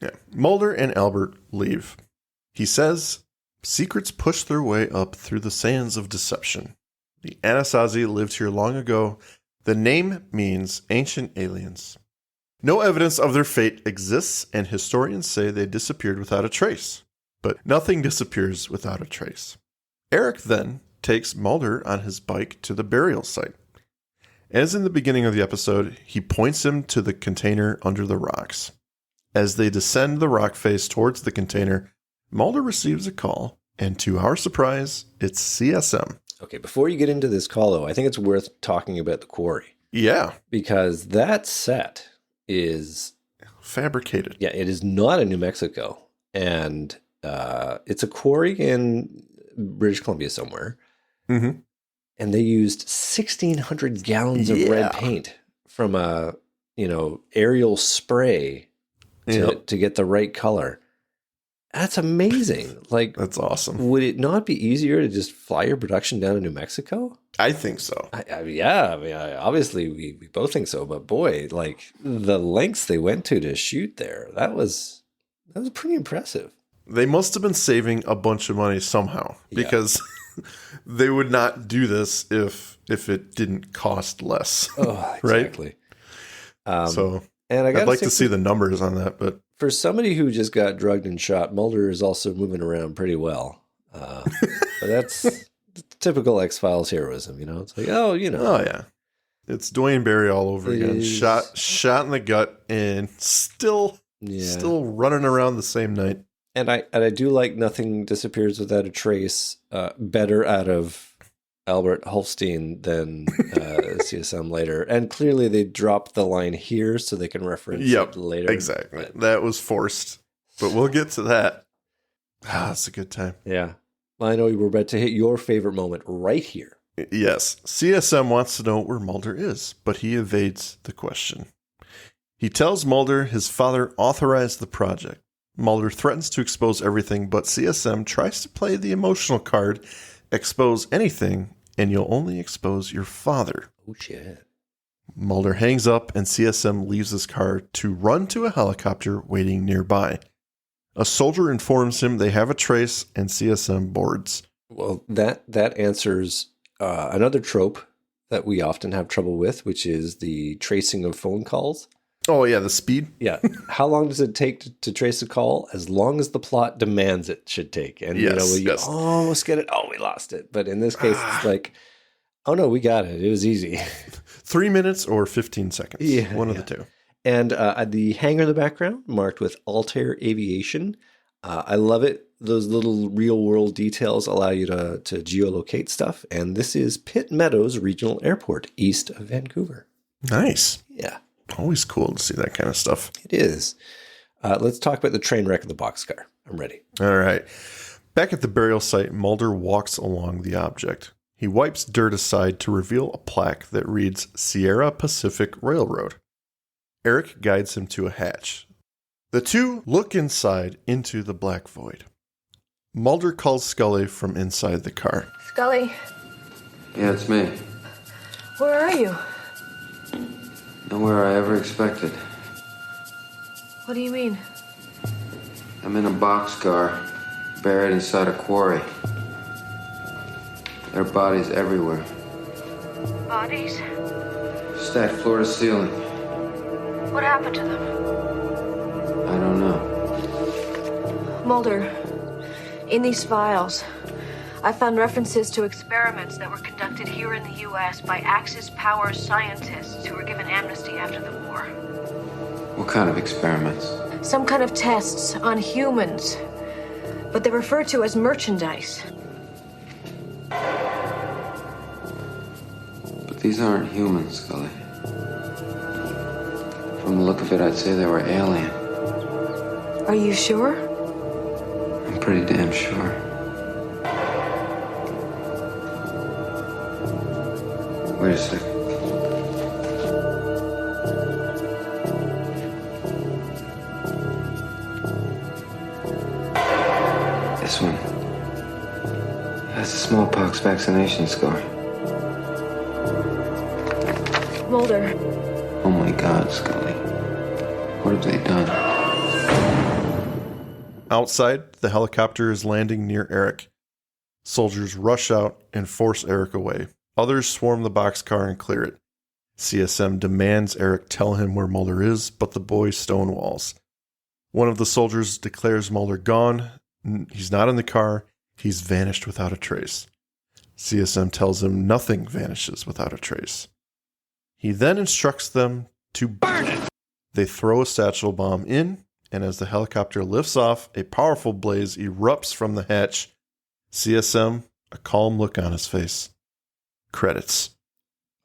Yeah. Mulder and Albert leave. He says, secrets push their way up through the sands of deception. The Anasazi lived here long ago. The name means ancient aliens. No evidence of their fate exists, and historians say they disappeared without a trace. But nothing disappears without a trace. Eric then takes Mulder on his bike to the burial site. As in the beginning of the episode, he points him to the container under the rocks. As they descend the rock face towards the container, Mulder receives a call, and to our surprise, it's CSM. Okay, before you get into this call, though, I think it's worth talking about the quarry. Yeah. Because that set is... fabricated. Yeah, it is not in New Mexico. And it's a quarry in British Columbia somewhere. Mm-hmm. And they used 1,600 gallons of red paint from a, aerial spray to get the right color. That's amazing. Like, that's awesome. Would it not be easier to just fly your production down to New Mexico? I think so. Obviously we both think so, but boy, like the lengths they went to shoot there, that was pretty impressive. They must have been saving a bunch of money somehow because they would not do this if it didn't cost less. Oh, exactly. Right? And I'd like to see the numbers on that, but for somebody who just got drugged and shot, Mulder is also moving around pretty well. But that's typical X-Files heroism, It's like, Oh, yeah. It's Dwayne Barry all over again. Shot in the gut and still running around the same night. And I do like nothing disappears without a trace. Better out of Albert Holstein than CSM later. And clearly they dropped the line here so they can reference it later. Exactly. That was forced. But we'll get to that. That's a good time. Yeah. I know we're about to hit your favorite moment right here. Yes. CSM wants to know where Mulder is, but he evades the question. He tells Mulder his father authorized the project. Mulder threatens to expose everything, but CSM tries to play the emotional card, expose anything, and you'll only expose your father. Oh, shit. Mulder hangs up, and CSM leaves his car to run to a helicopter waiting nearby. A soldier informs him they have a trace, and CSM boards. Well, that answers another trope that we often have trouble with, which is the tracing of phone calls. Oh, yeah, the speed? Yeah. How long does it take to trace a call? As long as the plot demands it should take. And, we almost get it. Oh, we lost it. But in this case, it's like, oh, no, we got it. It was easy. 3 minutes or 15 seconds. Yeah, one of the two. And the hangar in the background, marked with Altair Aviation. I love it those little real world details allow you to geolocate stuff. And this is Pitt Meadows Regional Airport, east of Vancouver. Nice. Yeah. Always cool to see that kind of stuff. It is. Let's talk about the train wreck of the boxcar. I'm ready. All right. Back at the burial site, Mulder walks along the object. He wipes dirt aside to reveal a plaque that reads Sierra Pacific Railroad. Eric guides him to a hatch. The two look inside into the black void. Mulder calls Scully from inside the car. Scully, Yeah, it's me. where are you? Nowhere I ever expected. What do you mean? I'm in a boxcar, buried inside a quarry. There are bodies everywhere, Bodies? stacked floor to ceiling. What happened to them? I don't know. Mulder, in these files, I found references to experiments that were conducted here in the U.S. by Axis Power scientists who were given amnesty after the war. What kind of experiments? Some kind of tests on humans, but they're referred to as merchandise. But these aren't humans, Scully. From the look of it, I'd say they were alien. Are you sure? I'm pretty damn sure. Wait a second. This one has a smallpox vaccination scar. Mulder, Oh my God, Scully. What have they done? Outside, the helicopter is landing near Eric. Soldiers rush out and force Eric away. Others swarm the boxcar and clear it. CSM demands Eric tell him where Mulder is, but the boy stonewalls. One of the soldiers declares Mulder gone. He's not in the car. He's vanished without a trace. CSM tells him nothing vanishes without a trace. He then instructs them to burn it. They throw a satchel bomb in, and as the helicopter lifts off, a powerful blaze erupts from the hatch. CSM, a calm look on his face. Credits.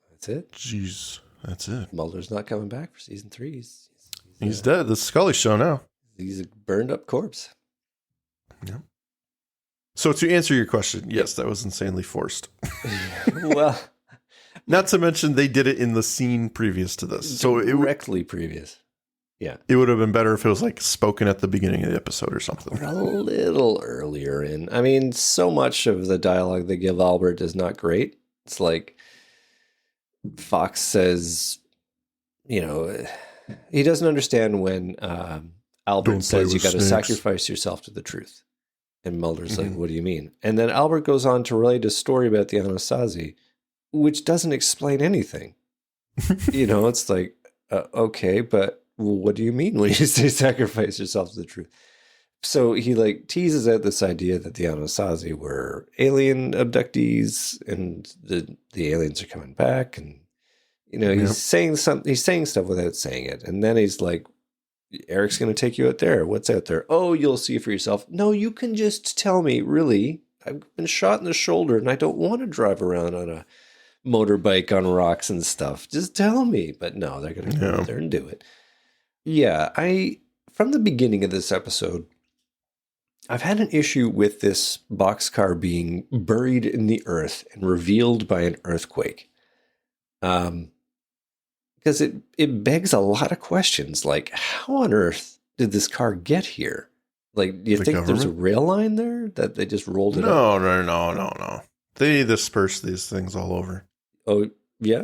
That's it. Jeez, that's it. Mulder's not coming back for season 3. He's dead. The Scully show now. He's a burned up corpse. Yeah. So to answer your question, yes, that was insanely forced. Well, not to mention they did it in the scene previous to this. So directly previous. Yeah. It would have been better if it was like spoken at the beginning of the episode or something. Or a little earlier in. I mean, so much of the dialogue they give Albert is not great. It's like Fox says, you know, he doesn't understand when Albert says you got to sacrifice yourself to the truth. And Mulder's like, what do you mean? And then Albert goes on to relate a story about the Anasazi, which doesn't explain anything. You know, it's like, okay, but what do you mean when you say sacrifice yourself to the truth? So he like teases out this idea that the Anasazi were alien abductees and the aliens are coming back. And, you know, he's saying stuff without saying it. And then he's like, Eric's going to take you out there. What's out there? Oh, you'll see for yourself. No, you can just tell me, really. I've been shot in the shoulder and I don't want to drive around on a motorbike on rocks and stuff. Just tell me. But no, they're going to go out there and do it. Yeah, from the beginning of this episode, I've had an issue with this boxcar being buried in the earth and revealed by an earthquake. Because it begs a lot of questions, like how on earth did this car get here? Like, do you think there's a rail line there that they just rolled it up? No. They disperse these things all over. Oh, yeah?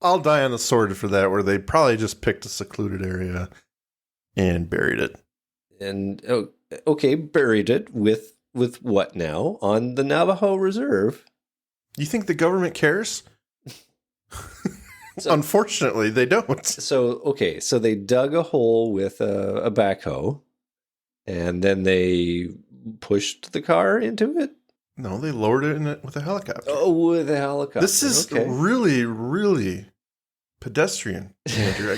I'll die on the sword for that, where they probably just picked a secluded area and buried it. And, okay, buried it with what now? On the Navajo Reserve. You think the government cares? So, unfortunately, they don't. So they dug a hole with a backhoe, and then they pushed the car into it? No, they lowered it in it with a helicopter. Oh, with a helicopter. This is really, really pedestrian, Andrew.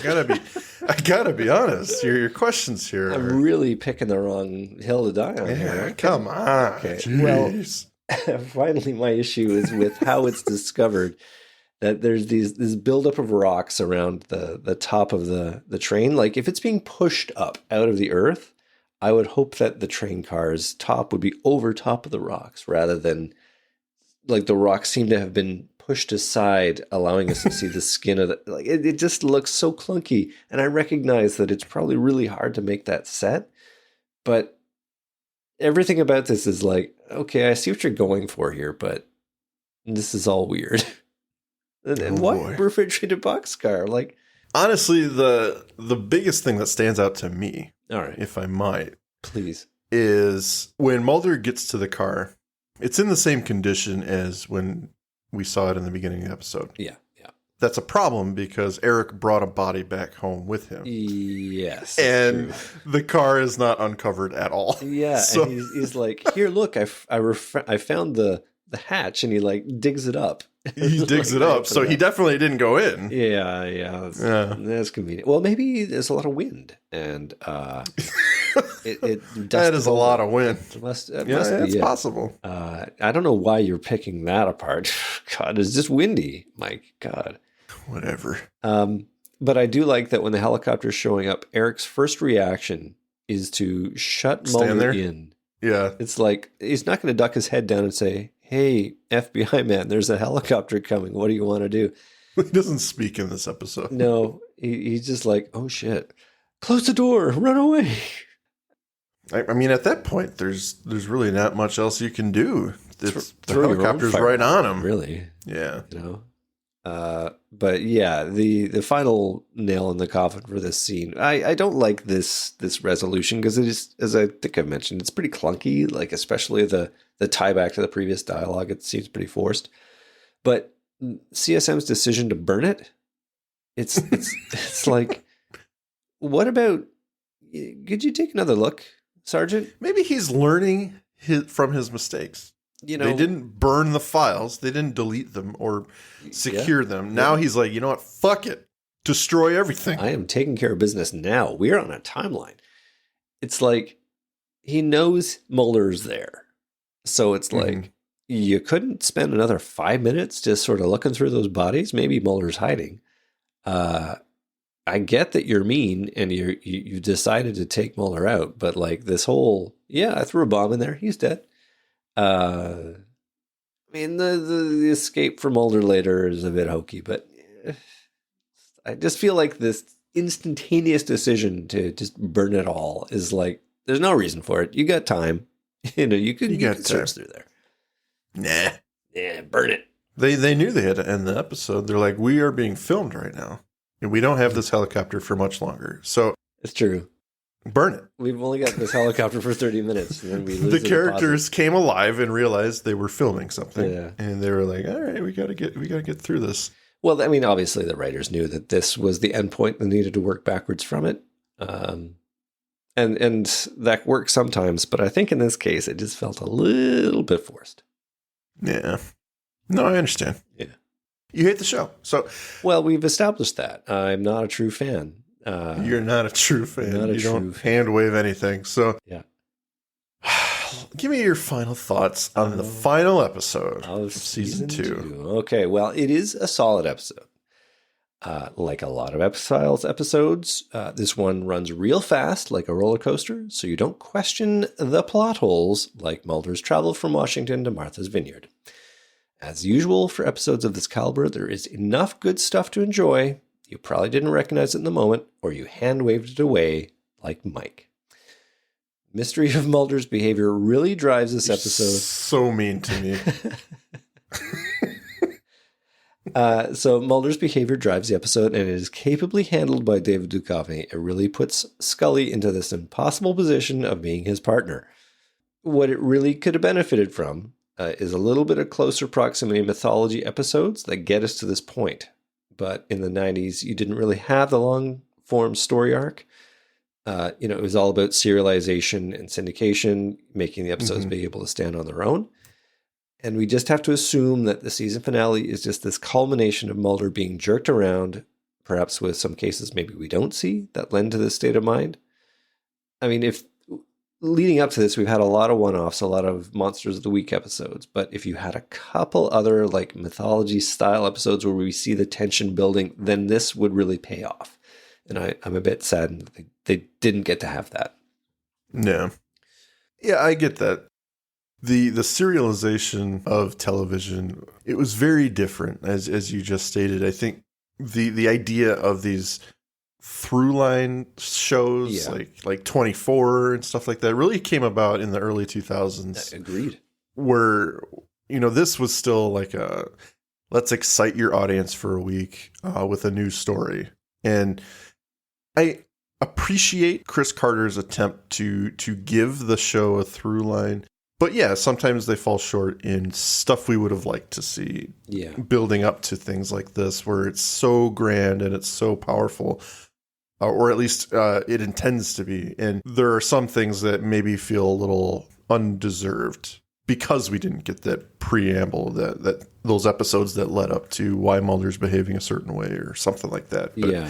I gotta be honest. Your questions here. I'm really picking the wrong hill to die on here. Yeah, come on. Okay. Jeez. Well, finally, my issue is with how it's discovered that there's this buildup of rocks around the top of the train. Like if it's being pushed up out of the earth, I would hope that the train car's top would be over top of the rocks rather than like the rocks seem to have been pushed aside, allowing us to see the skin of the, like it just looks so clunky. And I recognize that it's probably really hard to make that set, but everything about this is like, okay, I see what you're going for here, but this is all weird. And what refrigerated boxcar? Like, honestly, the biggest thing that stands out to me, all right, if I might, please, is when Mulder gets to the car. It's in the same condition as when we saw it in the beginning of the episode. Yeah. That's a problem because Eric brought a body back home with him. Yes. And the car is not uncovered at all. Yeah. So, and he's like, here, look, I found the hatch, and he like digs it up. He digs it up. So he definitely didn't go in. Yeah. That's convenient. Well, maybe there's a lot of wind and that is a lot of wind. It's possible. I don't know why you're picking that apart. God, it's just windy. My God. Whatever. But I do like that when the helicopter's showing up, Eric's first reaction is to shut Mulder in. Yeah. It's like he's not going to duck his head down and say, hey, FBI man, there's a helicopter coming. What do you want to do? He doesn't speak in this episode. No, he's just like, oh shit, close the door, run away. I mean, at that point, there's really not much else you can do. The helicopter's right on him. Really? Yeah. But yeah, the final nail in the coffin for this scene. I don't like this resolution because it is, as I think I've mentioned, it's pretty clunky. Like especially the tie back to the previous dialogue, it seems pretty forced. But CSM's decision to burn it, it's like, what about? Could you take another look, Sergeant? Maybe he's learning from his mistakes. They didn't burn the files. They didn't delete them or secure them. Now he's like, you know what? Fuck it. Destroy everything. I am taking care of business now. We're on a timeline. It's like he knows Mulder's there. So it's like, you couldn't spend another 5 minutes just sort of looking through those bodies. Maybe Mulder's hiding. I get that you're mean and you decided to take Mulder out, but like this whole, I threw a bomb in there. He's dead. I mean, the escape from Mulder later is a bit hokey, but I just feel like this instantaneous decision to just burn it all is like, there's no reason for it. You got time. You could search through there. Nah. Yeah, burn it. They knew they had to end the episode. They're like, we are being filmed right now. And we don't have this helicopter for much longer. So it's true. Burn it. We've only got this helicopter for 30 minutes. And then we lose the characters came alive and realized they were filming something. Yeah. And they were like, all right, we gotta get through this. Well, I mean, obviously the writers knew that this was the end point and needed to work backwards from it. And that works sometimes, but I think in this case it just felt a little bit forced. Yeah. No, I understand. Yeah. You hate the show. So well, we've established that. I'm not a true fan. You're not a true fan. You don't hand wave anything. So yeah. Give me your final thoughts on the final episode of season 2. Okay, well, it is a solid episode. Like a lot of X-Files episodes, this one runs real fast like a roller coaster, so you don't question the plot holes like Mulder's travel from Washington to Martha's Vineyard. As usual for episodes of this caliber, there is enough good stuff to enjoy. You probably didn't recognize it in the moment, or you hand-waved it away like Mike. Mystery of Mulder's behavior really drives this episode. So mean to me. So Mulder's behavior drives the episode, and it is capably handled by David Duchovny. It really puts Scully into this impossible position of being his partner. What it really could have benefited from is a little bit of closer proximity mythology episodes that get us to this point. But in the 90s, you didn't really have the long-form story arc. It was all about serialization and syndication, making the episodes be able to stand on their own. And we just have to assume that the season finale is just this culmination of Mulder being jerked around perhaps with some cases maybe we don't see that lend to this state of mind. I mean, if leading up to this, we've had a lot of one-offs, a lot of Monsters of the Week episodes, but if you had a couple other like mythology style episodes where we see the tension building, then this would really pay off. And I'm a bit saddened that they didn't get to have that. Yeah. Yeah, I get that. The serialization of television, it was very different, as you just stated. I think the idea of these through line shows like 24 and stuff like that really came about in the early 2000s. Agreed. Where, this was still like let's excite your audience for a week with a new story. And I appreciate Chris Carter's attempt to give the show a through line. But yeah, sometimes they fall short in stuff we would have liked to see. Yeah. Building up to things like this where it's so grand and it's so powerful. Or at least it intends to be. And there are some things that maybe feel a little undeserved because we didn't get that preamble, that those episodes that led up to why Mulder's behaving a certain way or something like that. But, yeah.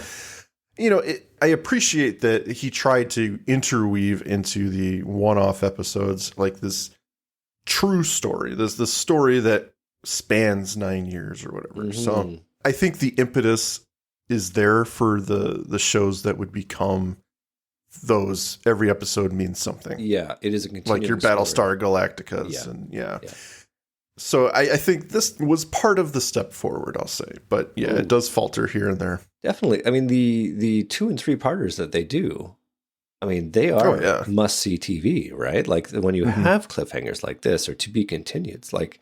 I appreciate that he tried to interweave into the one-off episodes like this true story. This story that spans 9 years or whatever. Mm-hmm. So I think the impetus is there for the shows that would become those. Every episode means something. Yeah, it is a continuing like your Battlestar Galacticas. Yeah. And yeah. So I think this was part of the step forward, I'll say. But yeah, it does falter here and there. Definitely. I mean, the 2 and 3 parters that they do, I mean, they are must-see TV, right? Like when you have cliffhangers like this or to be continued, it's like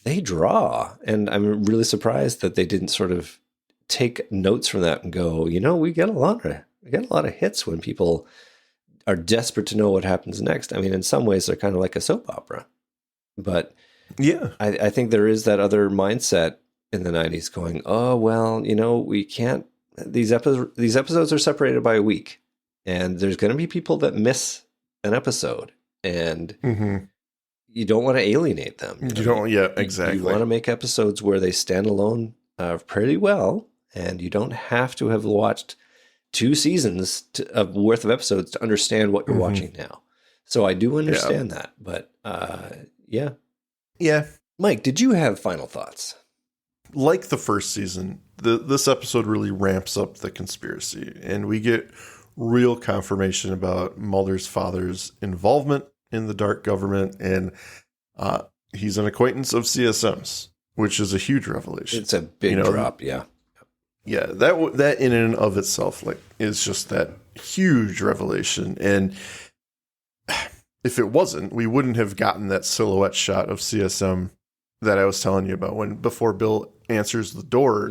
they draw. And I'm really surprised that they didn't sort of take notes from that and go, we get a lot of hits when people are desperate to know what happens next. I mean, in some ways, they're kind of like a soap opera. But yeah, I think there is that other mindset in the 90s going, oh, well, we can't, these episodes are separated by a week and there's going to be people that miss an episode and you don't want to alienate them. You don't, exactly. You want to make episodes where they stand alone pretty well and you don't have to have watched 2 seasons worth of episodes to understand what you're watching now. So I do understand that, but yeah. Yeah. Mike, did you have final thoughts? Like the first season, this episode really ramps up the conspiracy, and we get real confirmation about Mulder's father's involvement in the dark government, and he's an acquaintance of CSM's, which is a huge revelation. It's a big drop, yeah. Yeah, that in and of itself is just that huge revelation, and if it wasn't, we wouldn't have gotten that silhouette shot of CSM that I was telling you about before Bill answers the door.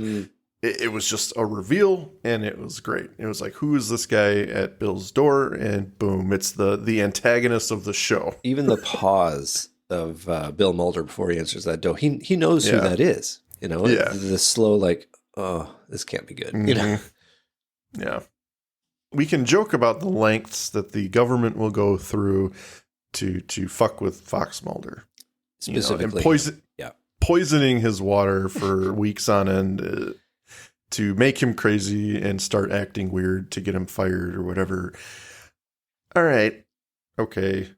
It was just a reveal, and it was great. It was like, who is this guy at Bill's door? And boom, it's the antagonist of the show. Even the pause of Bill Mulder before he answers that door, he knows who that is. The slow oh, this can't be good. Yeah. We can joke about the lengths that the government will go through to fuck with Fox Mulder. Specifically. And poisoning his water for weeks on end to make him crazy and start acting weird to get him fired or whatever. All right. Okay.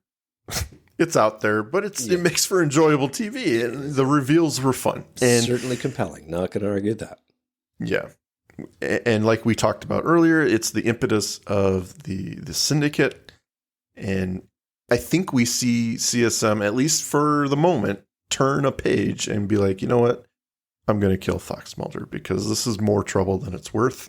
It's out there, but it makes for enjoyable TV. And the reveals were fun. And certainly compelling. Not going to argue that. Yeah. And like we talked about earlier, it's the impetus of the syndicate. And I think we see CSM, at least for the moment, turn a page and be like, you know what? I'm going to kill Fox Mulder because this is more trouble than it's worth.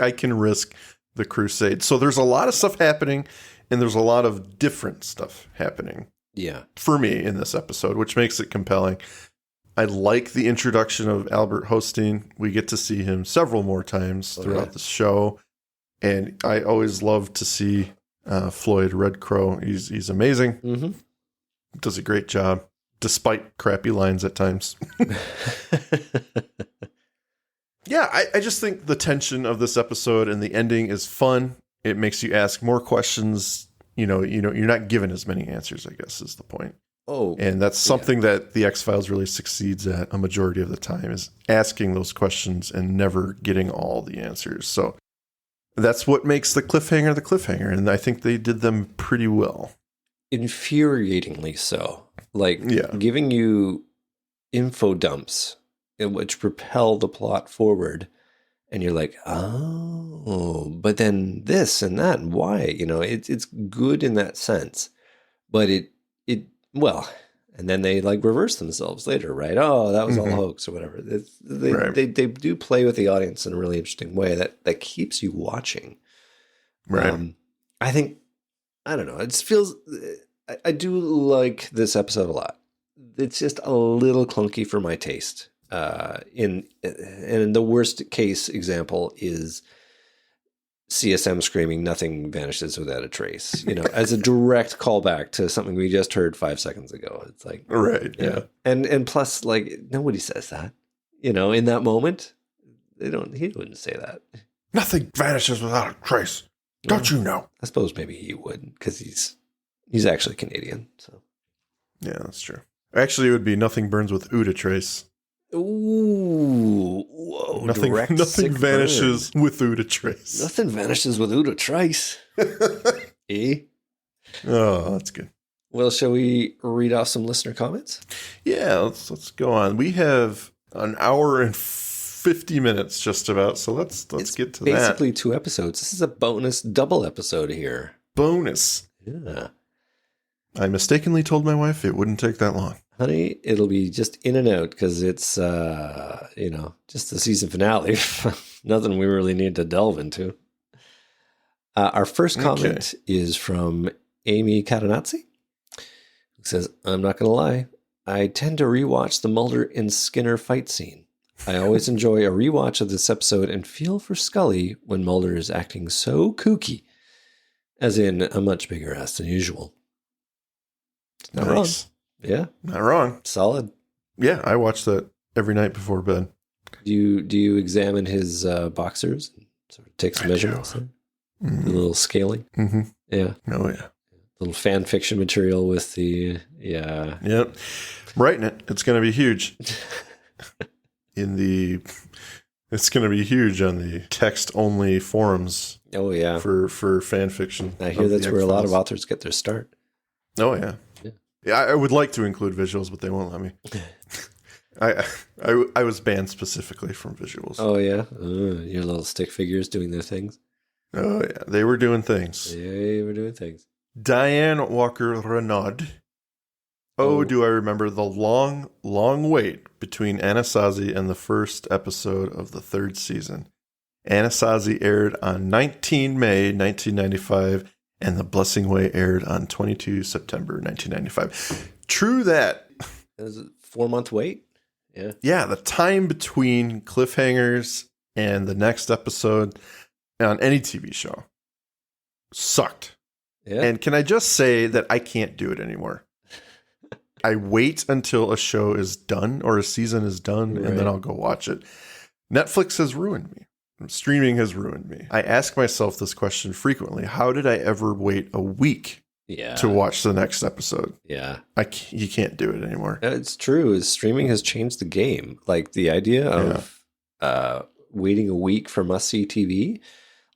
I can risk the crusade. So there's a lot of stuff happening, and there's a lot of different stuff happening. Yeah. For me in this episode, which makes it compelling. I like the introduction of Albert Hosteen. We get to see him several more times throughout the show. And I always love to see Floyd Red Crow. He's amazing. Does a great job, despite crappy lines at times. Yeah, I just think the tension of this episode and the ending is fun. It makes you ask more questions. You're not given as many answers, I guess, is the point. Oh, And that's something that the X-Files really succeeds at a majority of the time, is asking those questions and never getting all the answers. So that's what makes the cliffhanger. And I think they did them pretty well. infuriatingly so. Like Yeah. giving you info dumps which propel the plot forward. And you're like, oh, but then this and that and why, you know, it's good in that sense, but well, and then they like reverse themselves later, right? Oh, that was all a hoax or whatever. They do play with the audience in a really interesting way that keeps you watching. Right. I think, I don't know. It just feels, I do like this episode a lot. It's just a little clunky for my taste. And the worst case example is CSM screaming, "Nothing vanishes without a trace," you know, as a direct callback to something we just heard 5 seconds ago. It's like, Right. yeah. And plus, like, nobody says that, you know, in that moment. He wouldn't say that. Nothing vanishes without a trace. Don't you know? I suppose maybe he would, because he's actually Canadian. So Yeah, that's true. Actually, it would be nothing burns with a trace. ooh, whoa! Nothing vanishes without a trace. Nothing vanishes without a trace. Eh? Oh, that's good. Well, shall we read off some listener comments? Yeah, let's go on. We have an hour and 50 minutes just about, so let's get to that. Basically 2 episodes. This is a bonus double episode here. Bonus. Yeah. I mistakenly told my wife it wouldn't take that long. Honey, it'll be just in and out because it's, just the season finale. Nothing we really need to delve into. Our first comment is from Amy Catanazzi, who says, "I'm not going to lie. I tend to rewatch the Mulder and Skinner fight scene. I always enjoy a rewatch of this episode and feel for Scully when Mulder is acting so kooky, as in a much bigger ass than usual." Not wrong. Yeah. Not wrong. Solid. Yeah, I watch that every night before bed. Do you examine his boxers and sort of take some measurements there? Mm-hmm. A little scaling? Mm-hmm. Yeah. Oh, yeah. Little fan fiction material with the, yeah. Yep. Writing it. It's going to be huge. It's going to be huge on the text-only forums. Oh, yeah. For fan fiction. I hear that's where a lot of authors get their start. Oh, yeah. Yeah, I would like to include visuals, but they won't let me. I was banned specifically from visuals. Oh, yeah? Your little stick figures doing their things? Oh, yeah. They were doing things. They were doing things. Diane Walker Renaud. Oh, do I remember the long, long wait between Anasazi and the first episode of the 3rd season. Anasazi aired on 19 May 1995, and The Blessing Way aired on 22 September 1995. True that. It was a 4-month wait? Yeah. Yeah, the time between cliffhangers and the next episode on any TV show sucked. Yeah. And can I just say that I can't do it anymore? I wait until a show is done or a season is done, and then I'll go watch it. Netflix has ruined me. Streaming has ruined me. I ask myself this question frequently. How did I ever wait a week to watch the next episode? Yeah. You can't do it anymore. It's true. Streaming has changed the game. Like the idea of waiting a week for must-see TV,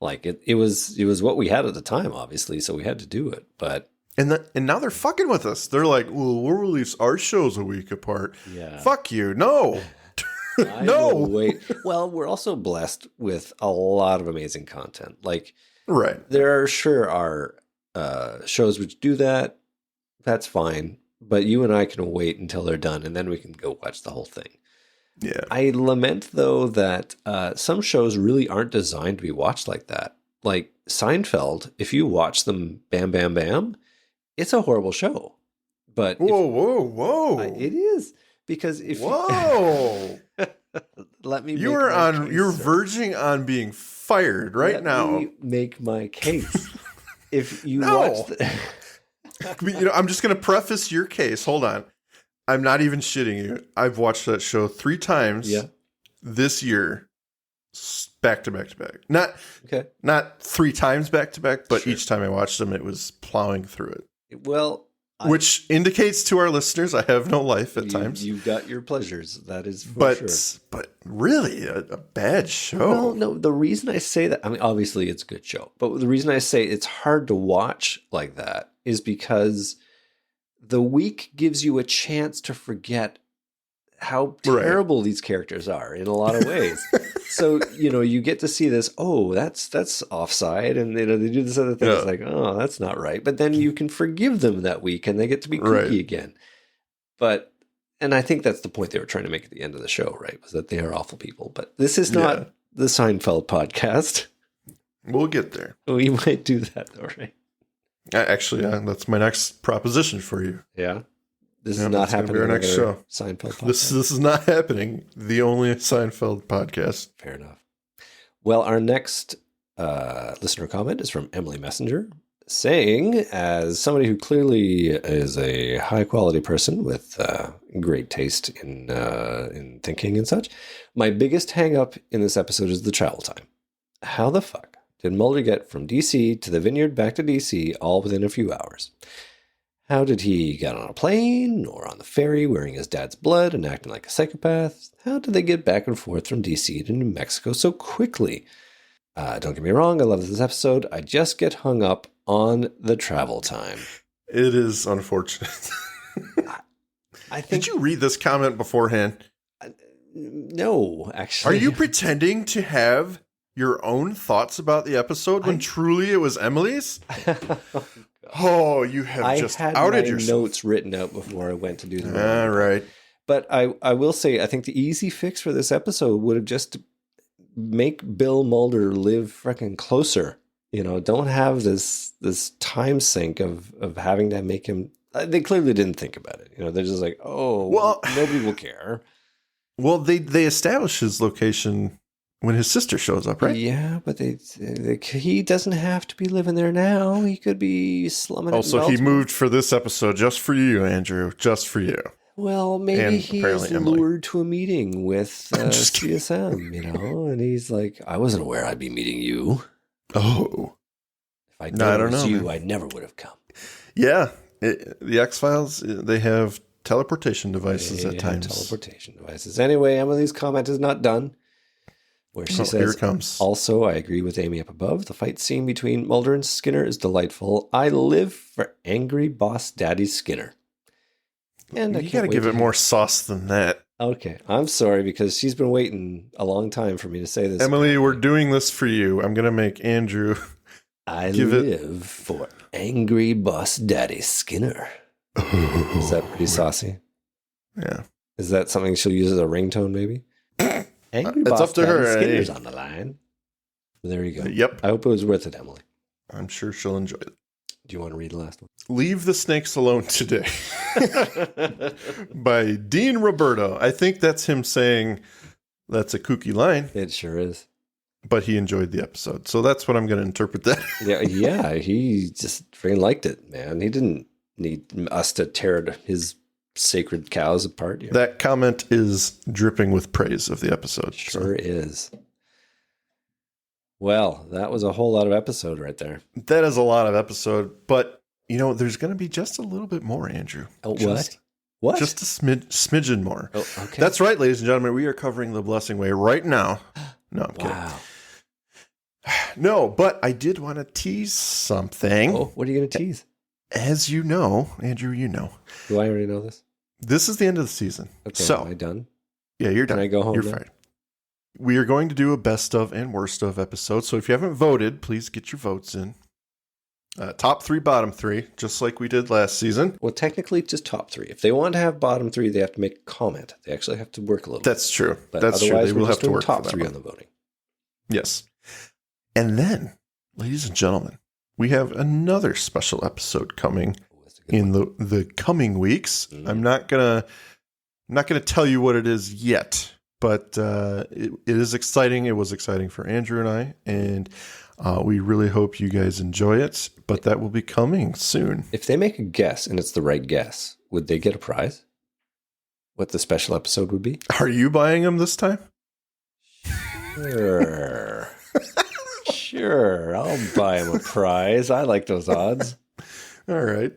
like it was what we had at the time, obviously, so we had to do it. But and now they're fucking with us. They're like, well, we'll release our shows a week apart. Yeah. Fuck you. No. No. Wait. Well, we're also blessed with a lot of amazing content. Like, right. There are shows which do that. That's fine. But you and I can wait until they're done, and then we can go watch the whole thing. Yeah. I lament, though, that some shows really aren't designed to be watched like that. Like Seinfeld, if you watch them bam, bam, bam, it's a horrible show. But whoa. It is. Because if let me you're verging on being fired right now. Let me make my case. If you watch I'm just going to preface your case. Hold on. I'm not even shitting you. I've watched that show 3 times this year, back to back to back. Not 3 times back to back, but each time I watched them, it was plowing through it. Well, which indicates to our listeners I have no life at times. You've got your pleasures. That is for sure. But really, a bad show. Well, no, the reason I say that, I mean, obviously it's a good show, but the reason I say it's hard to watch like that is because the week gives you a chance to forget how terrible these characters are in a lot of ways. So, you get to see this, that's offside. And, they do this other thing. It's like, that's not right. But then you can forgive them that week and they get to be kooky again. And I think that's the point they were trying to make at the end of the show, right? Was that they are awful people. But this is not the Seinfeld podcast. We'll get there. We might do that though, right? Actually, that's my next proposition for you. Yeah. This is not happening. Our next show. Seinfeld podcast. This is not happening. The only Seinfeld podcast. Fair enough. Well, our next listener comment is from Emily Messenger, saying, as somebody who clearly is a high quality person with great taste in thinking and such, my biggest hang up in this episode is the travel time. How the fuck did Mulder get from DC to the vineyard back to DC all within a few hours? How did he get on a plane or on the ferry wearing his dad's blood and acting like a psychopath? How did they get back and forth from DC to New Mexico so quickly? Don't get me wrong, I love this episode. I just get hung up on the travel time. It is unfortunate. I think. Did you read this comment beforehand? No, actually. Are you pretending to have your own thoughts about the episode when truly it was Emily's? Oh, you have just outed yourself. I had my notes written out before I went to do them. All right. But I will say, I think the easy fix for this episode would have just make Bill Mulder live freaking closer. Don't have this time sink of having to make him. They clearly didn't think about it. They're just like, nobody will care. Well, they establish his location when his sister shows up, right? Yeah, but he doesn't have to be living there now. He could be slumming. Also, he moved for this episode just for you, Andrew. Just for you. Well, maybe he's lured to a meeting with CSM, and he's like, I wasn't aware I'd be meeting you. Oh. If I knew it was you, I never would have come. Yeah. The X-Files, they have teleportation devices at times. Teleportation devices. Anyway, Emily's comment is not done. Where she says, here it comes. Also, I agree with Amy up above. The fight scene between Mulder and Skinner is delightful. I live for angry boss daddy Skinner. And you got to give it more sauce than that. Okay. I'm sorry because she's been waiting a long time for me to say this. Emily, we're doing this for you. I'm going to make Andrew live for angry boss daddy Skinner. Is that pretty saucy? Yeah. Is that something she'll use as a ringtone maybe? Angry it's boss up to daddy her. Skinner's on the line. There you go. Yep. I hope it was worth it, Emily. I'm sure she'll enjoy it. Do you want to read the last one? Leave the Snakes Alone Today by Dean Roberto. I think that's him saying that's a kooky line. It sure is. But he enjoyed the episode. So that's what I'm going to interpret that. yeah, he just freaking liked it, man. He didn't need us to tear his sacred cows apart. Yeah. That comment is dripping with praise of the episode. Sure is. Well, that was a whole lot of episode right there. That is a lot of episode, but there's going to be just a little bit more, Andrew. Oh, what? Just a smidgen more. Oh, okay. That's right, ladies and gentlemen. We are covering The Blessing Way right now. No, I'm kidding. Wow. No, but I did want to tease something. Oh, what are you going to tease? As you know, Andrew, Do I already know this? This is the end of the season. Okay, so, am I done? Yeah, you're done. Can I go home You're now? fine. We are going to do a best of and worst of episode. So if you haven't voted, please get your votes in. Top 3, bottom 3, just like we did last season. Well, technically, just top 3. If they want to have bottom 3, they have to make a comment. They actually have to work a little. That's true. But That's true. They will have to work top for 3 that on the voting. Yes. And then, ladies and gentlemen, we have another special episode coming in the coming weeks. Mm-hmm. I'm not gonna tell you what it is yet, but it is exciting. It was exciting for Andrew and I, and we really hope you guys enjoy it. But that will be coming soon. If they make a guess and it's the right guess, would they get a prize? What the special episode would be? Are you buying them this time? Sure. Sure, I'll buy him a prize. I like those odds. All right.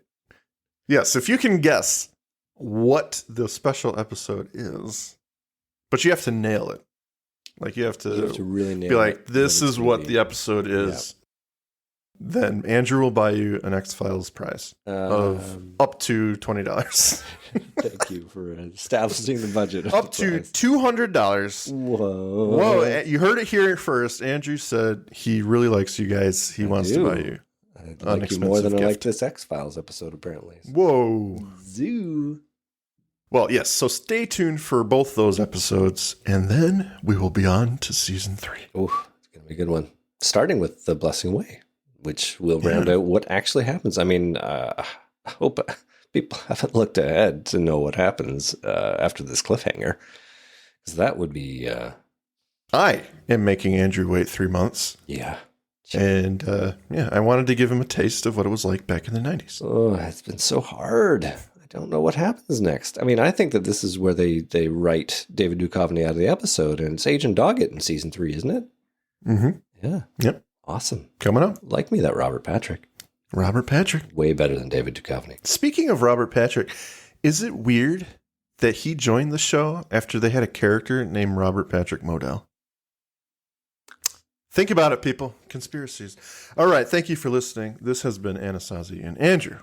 Yes, if you can guess what the special episode is, but you have to nail it. Like you have to really nail be like, it, this what is it's what gonna the be. episode is. Then Andrew will buy you an X-Files prize of up to $20. Thank you for establishing the budget. of Up the to prize. $200. Whoa. Whoa, you heard it here first. Andrew said he really likes you guys. He wants to buy you I an like you more than expensive I like gift. this X-Files episode, apparently. Whoa. Zoo. Well, yes, so stay tuned for both those episodes, and then we will be on to season 3. Oh, it's going to be a good one. Starting with The Blessing Way, which will round out what actually happens. I mean, I hope people haven't looked ahead to know what happens after this cliffhanger, because that would be... I am making Andrew wait 3 months. Yeah. And I wanted to give him a taste of what it was like back in the 90s. Oh, it's been so hard. I don't know what happens next. I mean, I think that this is where they write David Duchovny out of the episode, and it's Agent Doggett in season 3, isn't it? Mm-hmm. Yeah. Yep. Awesome. Coming up. Like me, that Robert Patrick. Robert Patrick. Way better than David Duchovny. Speaking of Robert Patrick, is it weird that he joined the show after they had a character named Robert Patrick Modell? Think about it, people. Conspiracies. All right. Thank you for listening. This has been Anasazi and Andrew.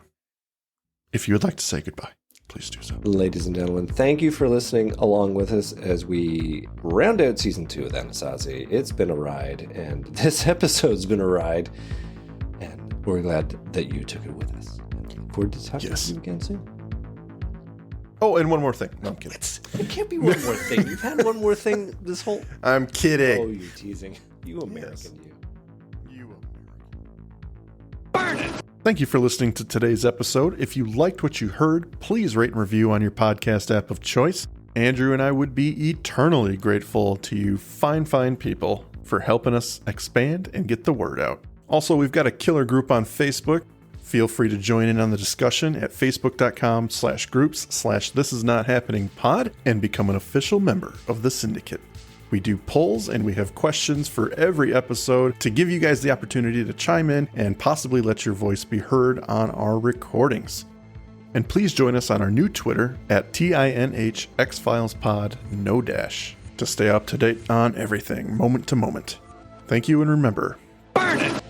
If you would like to say goodbye, please do so. Ladies and gentlemen, thank you for listening along with us as we round out season 2 of Anasazi. It's been a ride, and this episode's been a ride, and we're glad that you took it with us. And look forward to talking to you again soon. Oh, and one more thing. No, I'm kidding. It can't be one more thing. You've had one more thing this whole... I'm kidding. Oh, you're teasing. You American, you. Burn it! Thank you for listening to today's episode. If you liked what you heard, please rate and review on your podcast app of choice. Andrew and I would be eternally grateful to you fine people for helping us expand and get the word out. Also, we've got a killer group on Facebook. Feel free to join in on the discussion at facebook.com/groups/thisisnothappeningpod and become an official member of the syndicate. We do polls and we have questions for every episode to give you guys the opportunity to chime in and possibly let your voice be heard on our recordings. And please join us on our new Twitter at tinhxfilespod, no dash, to stay up to date on everything, moment to moment. Thank you, and remember, burn it!